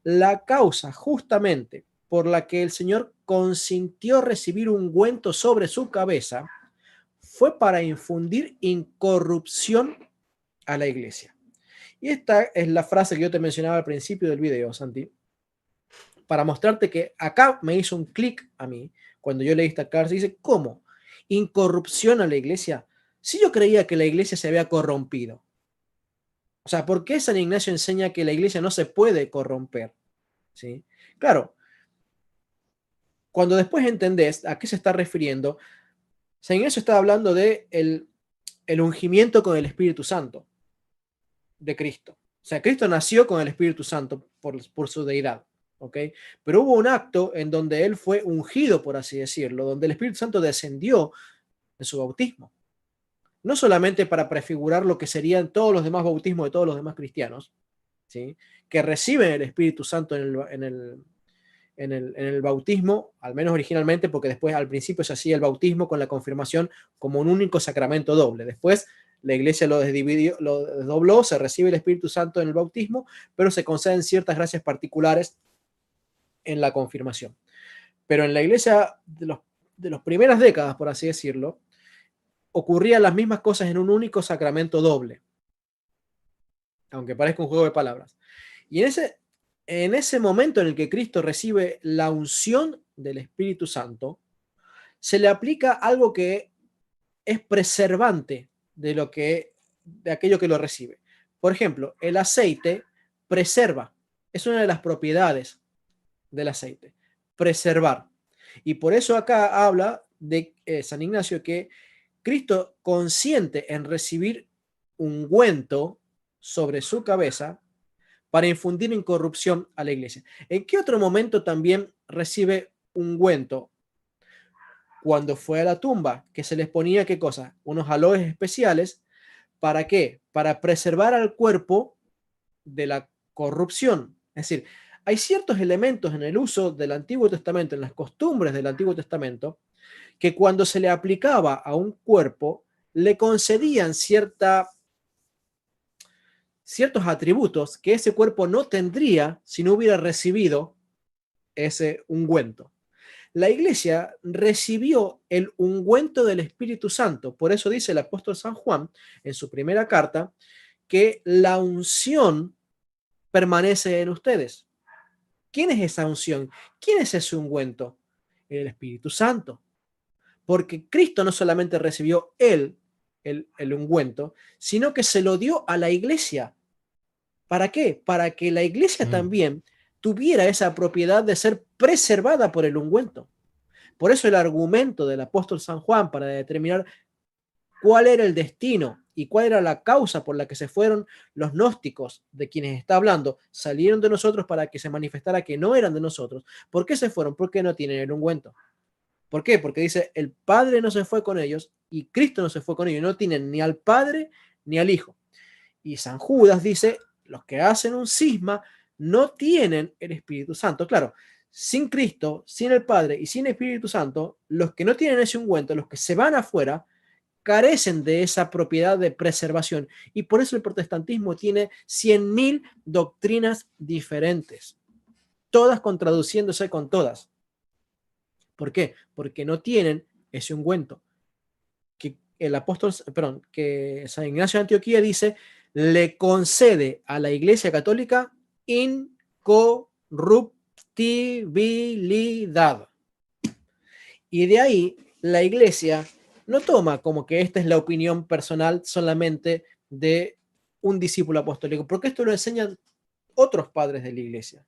la causa justamente por la que el Señor consintió recibir un ungüento sobre su cabeza fue para infundir incorrupción a la iglesia. Y esta es la frase que yo te mencionaba al principio del video, Santi, para mostrarte que acá me hizo un clic a mí cuando yo leí esta carta. Dice, ¿cómo? ¿Incorrupción a la iglesia? Si yo creía que la iglesia se había corrompido. O sea, ¿por qué San Ignacio enseña que la iglesia no se puede corromper? ¿Sí? Claro, cuando después entendés a qué se está refiriendo, San Ignacio está hablando de el ungimiento con el Espíritu Santo de Cristo. O sea, Cristo nació con el Espíritu Santo por su deidad. ¿Okay? Pero hubo un acto en donde él fue ungido, por así decirlo, donde el Espíritu Santo descendió en su bautismo. No solamente para prefigurar lo que serían todos los demás bautismos de todos los demás cristianos, ¿sí?, que reciben el Espíritu Santo en el bautismo, al menos originalmente, porque después al principio se hacía el bautismo con la confirmación como un único sacramento doble. Después la iglesia lo desdividió, lo desdobló, se recibe el Espíritu Santo en el bautismo, pero se conceden ciertas gracias particulares en la confirmación. Pero en la iglesia de las primeras décadas, por así decirlo, ocurrían las mismas cosas en un único sacramento doble, aunque parezca un juego de palabras. Y en ese momento en el que Cristo recibe la unción del Espíritu Santo, se le aplica algo que es preservante de aquello que lo recibe. Por ejemplo, el aceite preserva, es una de las propiedades del aceite. preservar. Y por eso acá habla de San Ignacio que Cristo, consciente en recibir ungüento sobre su cabeza para infundir incorrupción a la iglesia. ¿En qué otro momento también recibe ungüento? Cuando fue a la tumba, que se les ponía, ¿qué cosa? Unos aloes especiales. ¿Para qué? Para preservar al cuerpo de la corrupción. Es decir, hay ciertos elementos en el uso del Antiguo Testamento, en las costumbres del Antiguo Testamento, que cuando se le aplicaba a un cuerpo, le concedían ciertos atributos que ese cuerpo no tendría si no hubiera recibido ese ungüento. La iglesia recibió el ungüento del Espíritu Santo. Por eso dice el apóstol San Juan en su primera carta que la unción permanece en ustedes. ¿Quién es esa unción? ¿Quién es ese ungüento? El Espíritu Santo. Porque Cristo no solamente recibió el ungüento, sino que se lo dio a la iglesia. ¿Para qué? Para que la iglesia también tuviera esa propiedad de ser preservada por el ungüento. Por eso el argumento del apóstol San Juan para determinar cuál era el destino y cuál era la causa por la que se fueron los gnósticos de quienes está hablando, salieron de nosotros para que se manifestara que no eran de nosotros. ¿Por qué se fueron? Porque no tienen el ungüento. ¿Por qué? Porque dice, el Padre no se fue con ellos y Cristo no se fue con ellos. No tienen ni al Padre ni al Hijo. Y San Judas dice, los que hacen un cisma no tienen el Espíritu Santo. Claro, sin Cristo, sin el Padre y sin el Espíritu Santo, los que no tienen ese ungüento, los que se van afuera, carecen de esa propiedad de preservación. Y por eso el protestantismo tiene 100.000 doctrinas diferentes, todas contradiciéndose con todas. ¿Por qué? Porque no tienen ese ungüento. Que el apóstol, perdón, que San Ignacio de Antioquía dice, le concede a la Iglesia Católica incorruptibilidad. Y de ahí la Iglesia no toma como que esta es la opinión personal solamente de un discípulo apostólico, porque esto lo enseñan otros padres de la Iglesia,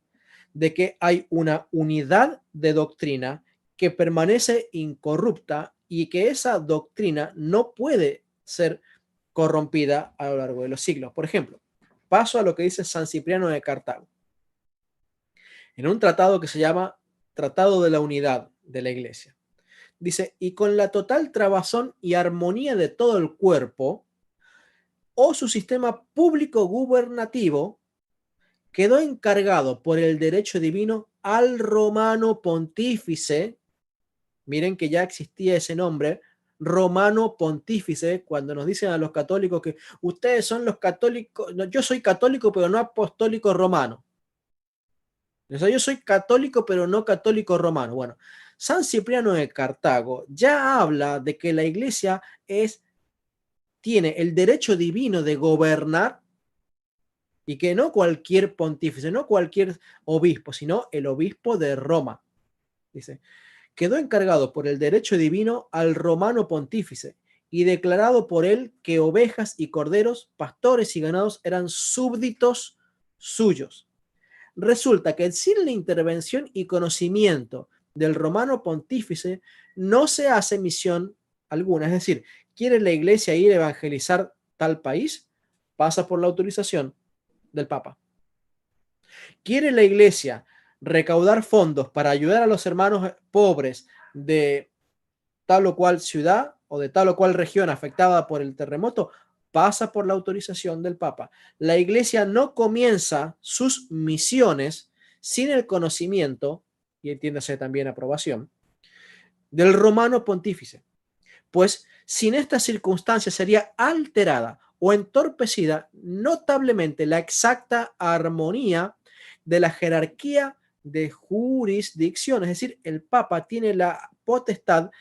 de que hay una unidad de doctrina que permanece incorrupta y que esa doctrina no puede ser corrompida a lo largo de los siglos. Por ejemplo, paso a lo que dice San Cipriano de Cartago, en un tratado que se llama Tratado de la Unidad de la Iglesia. Dice, y con la total trabazón y armonía de todo el cuerpo, o su sistema público gubernativo, quedó encargado por el derecho divino al romano pontífice. Miren que ya existía ese nombre, romano pontífice, cuando nos dicen a los católicos que ustedes son los católicos, no, yo soy católico pero no apostólico romano. O sea, yo soy católico pero no católico romano. Bueno, San Cipriano de Cartago ya habla de que la iglesia tiene el derecho divino de gobernar y que no cualquier pontífice, no cualquier obispo, sino el obispo de Roma. Dice, quedó encargado por el derecho divino al romano pontífice y declarado por él que ovejas y corderos, pastores y ganados eran súbditos suyos. Resulta que sin la intervención y conocimiento del romano pontífice no se hace misión alguna. Es decir, ¿quiere la iglesia ir a evangelizar tal país? Pasa por la autorización del Papa. ¿Quiere la iglesia recaudar fondos para ayudar a los hermanos pobres de tal o cual ciudad o de tal o cual región afectada por el terremoto? Pasa por la autorización del Papa. La iglesia no comienza sus misiones sin el conocimiento, y entiéndase también aprobación, del romano pontífice. Pues sin esta circunstancia sería alterada o entorpecida notablemente la exacta armonía de la jerarquía de jurisdicción. Es decir, el Papa tiene la potestad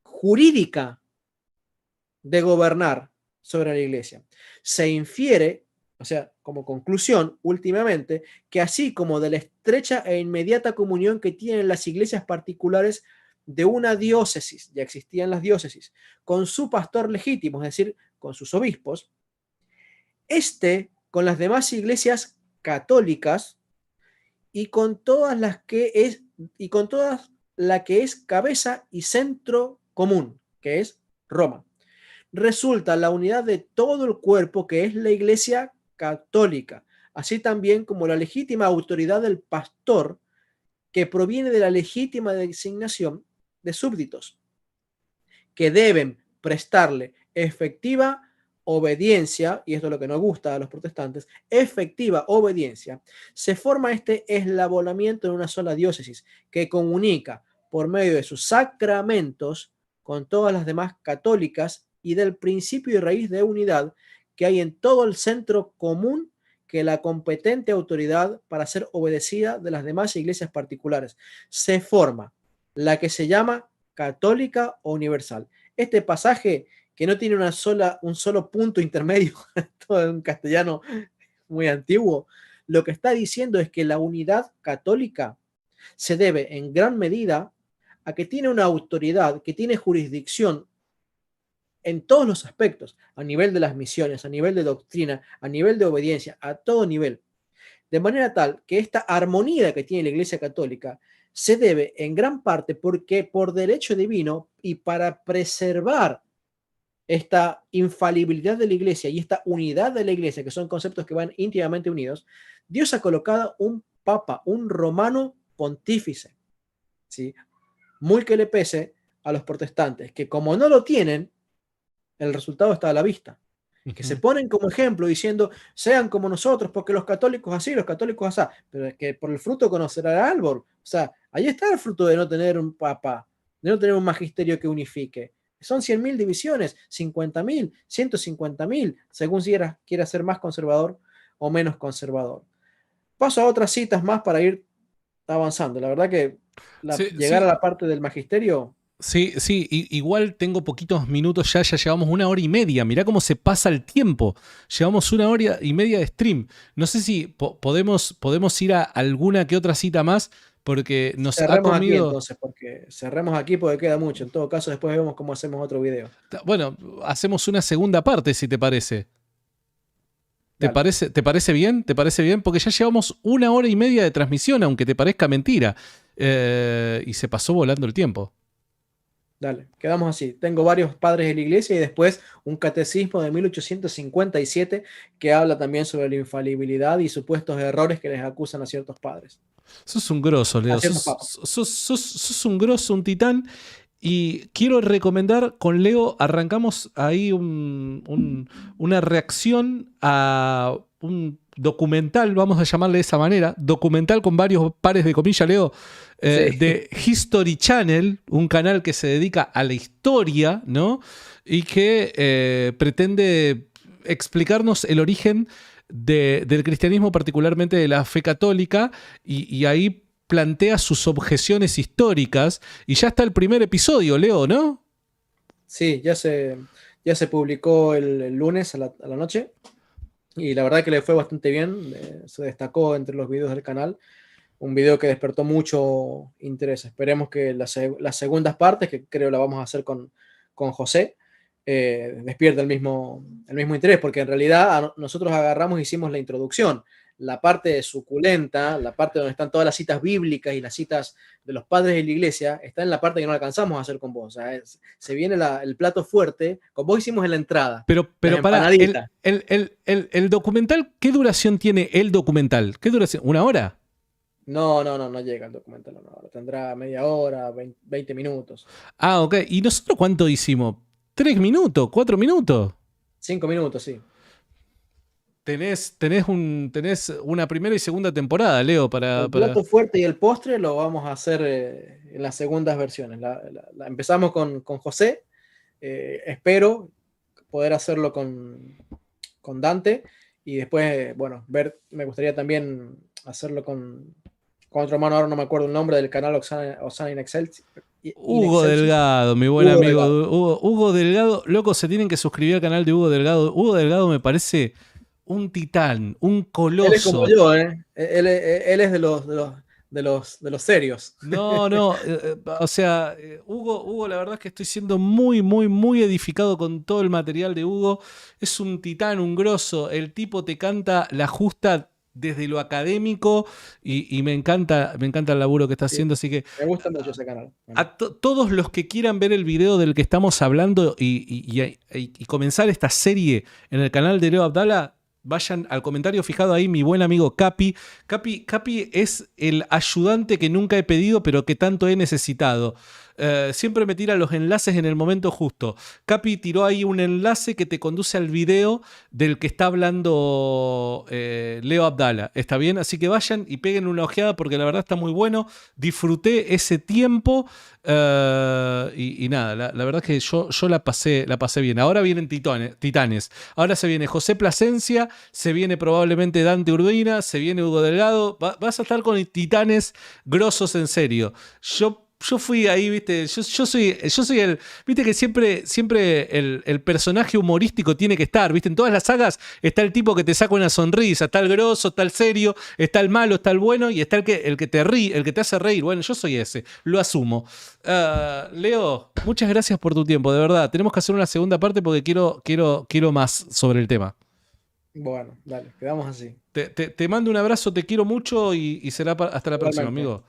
jurídica de gobernar sobre la iglesia. Se infiere, o sea, como conclusión, últimamente, que así como de la estrecha e inmediata comunión que tienen las iglesias particulares de una diócesis, ya existían las diócesis, con su pastor legítimo, es decir, con sus obispos, con las demás iglesias católicas y con todas las que y con todas la que es cabeza y centro común, que es Roma. Resulta la unidad de todo el cuerpo, que es la Iglesia católica, así también como la legítima autoridad del pastor, que proviene de la legítima designación de súbditos, que deben prestarle efectiva obediencia, y esto es lo que nos gusta a los protestantes, efectiva obediencia. Se forma este eslabonamiento en una sola diócesis que comunica por medio de sus sacramentos con todas las demás católicas y del principio y raíz de unidad que hay en todo el centro común, que la competente autoridad para ser obedecida de las demás iglesias particulares. Se forma la que se llama católica o universal. Este pasaje, que no tiene un solo punto intermedio, todo en castellano muy antiguo, lo que está diciendo es que la unidad católica se debe en gran medida a que tiene una autoridad, que tiene jurisdicción en todos los aspectos, a nivel de las misiones, a nivel de doctrina, a nivel de obediencia, a todo nivel. De manera tal que esta armonía que tiene la Iglesia Católica se debe en gran parte porque por derecho divino y para preservar esta infalibilidad de la Iglesia y esta unidad de la Iglesia, que son conceptos que van íntimamente unidos, Dios ha colocado un papa, un romano pontífice, ¿sí? Muy que le pese a los protestantes, que como no lo tienen, el resultado está a la vista. Que se ponen como ejemplo diciendo, sean como nosotros, porque los católicos así, los católicos así, pero es que por el fruto conocerá el árbol. O sea, ahí está el fruto de no tener un papa, de no tener un magisterio que unifique. Son 100.000 divisiones, 50.000, 150.000, según si quiera ser más conservador o menos conservador. Paso a otras citas más para ir avanzando. La verdad que llegar a la parte del magisterio... Sí, sí, igual tengo poquitos minutos ya llevamos 1 hora y media. Mirá cómo se pasa el tiempo. Llevamos 1 hora y media de stream. No sé si podemos ir a alguna que otra cita más, porque nos ha comido... Aquí entonces, porque cerremos aquí porque queda mucho. En todo caso, después vemos cómo hacemos otro video. Bueno, hacemos una segunda parte, si te parece. ¿Te parece bien? ¿Te parece bien? Porque ya llevamos 1 hora y media de transmisión, aunque te parezca mentira. Y se pasó volando el tiempo. Dale, quedamos así. Tengo varios padres de la iglesia y después un catecismo de 1857 que habla también sobre la infalibilidad y supuestos errores que les acusan a ciertos padres. Sos un grosso, Leo. Sos un grosso, un titán. Y quiero recomendar, con Leo arrancamos ahí una reacción a un documental, vamos a llamarle de esa manera, documental con varios pares de comillas, Leo, sí, de History Channel, un canal que se dedica a la historia, ¿no? Y que pretende explicarnos el origen del cristianismo, particularmente de la fe católica, y ahí plantea sus objeciones históricas, y ya está el primer episodio, Leo, ¿no? Sí, ya se publicó el lunes a la noche. Y la verdad que le fue bastante bien, se destacó entre los videos del canal, un video que despertó mucho interés. Esperemos que las segundas partes, que creo la vamos a hacer con José, despierte el mismo interés, porque en realidad nosotros agarramos y hicimos la introducción. La parte suculenta, la parte donde están todas las citas bíblicas y las citas de los padres de la iglesia, está en la parte que no alcanzamos a hacer con vos. O sea, se viene el plato fuerte. Con vos hicimos en la entrada. Pero para el documental, ¿qué duración tiene el documental? ¿Qué duración? ¿1 hora? No llega el documental a 1 hora. Tendrá media hora, 20 minutos. Ah, ok. ¿Y nosotros cuánto hicimos? ¿3 minutos? ¿4 minutos? 5 minutos, sí. Tenés una primera y segunda temporada, Leo, El plato fuerte y el postre lo vamos a hacer en las segundas versiones. Empezamos con José. Espero poder hacerlo con Dante. Y después, bueno, me gustaría también hacerlo con otro hermano. Ahora no me acuerdo el nombre del canal Osana in Excelsior. Hugo Delgado, mi buen amigo. Hugo Delgado. Loco, se tienen que suscribir al canal de Hugo Delgado. Hugo Delgado me parece un titán, un coloso. Él es como yo, ¿eh? Él es de los serios. No, o sea, Hugo, la verdad es que estoy siendo muy, muy, muy edificado con todo el material de Hugo. Es un titán, un grosso. El tipo te canta la justa desde lo académico y me encanta el laburo que está haciendo, así que me gusta mucho ese canal. Bueno. A todos los que quieran ver el video del que estamos hablando y comenzar esta serie en el canal de Leo Abdala, vayan al comentario fijado ahí, mi buen amigo Capi. Capi es el ayudante que nunca he pedido, pero que tanto he necesitado. Siempre me tira los enlaces en el momento justo. Capi tiró ahí un enlace que te conduce al video del que está hablando Leo Abdala. ¿Está bien? Así que vayan y peguen una ojeada porque la verdad está muy bueno. Disfruté ese tiempo y nada, la verdad es que yo la pasé bien. Ahora vienen Titanes. Ahora se viene José Plasencia, se viene probablemente Dante Urbina, se viene Hugo Delgado. Vas a estar con Titanes grosos en serio. Yo fui ahí, viste, yo soy el, viste que siempre el personaje humorístico tiene que estar, viste, en todas las sagas está el tipo que te saca una sonrisa, está el grosso, está el serio, está el malo, está el bueno y está el que te ríe, el que te hace reír. Bueno, yo soy ese, lo asumo. Leo, muchas gracias por tu tiempo, de verdad. Tenemos que hacer una segunda parte porque quiero más sobre el tema. Bueno, dale, quedamos así. Te mando un abrazo, te quiero mucho y será hasta la próxima, amigo.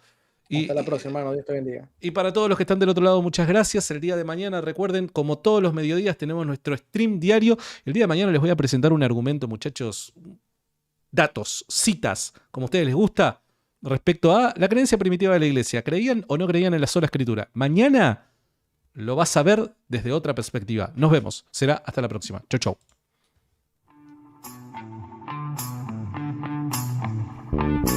Hasta la próxima, hermano. Dios te bendiga. Y para todos los que están del otro lado, muchas gracias. El día de mañana, recuerden, como todos los mediodías, tenemos nuestro stream diario. El día de mañana les voy a presentar un argumento, muchachos, datos, citas, como a ustedes les gusta, respecto a la creencia primitiva de la iglesia. ¿Creían o no creían en la sola escritura? Mañana lo vas a ver desde otra perspectiva. Nos vemos. Será hasta la próxima. Chau, chau.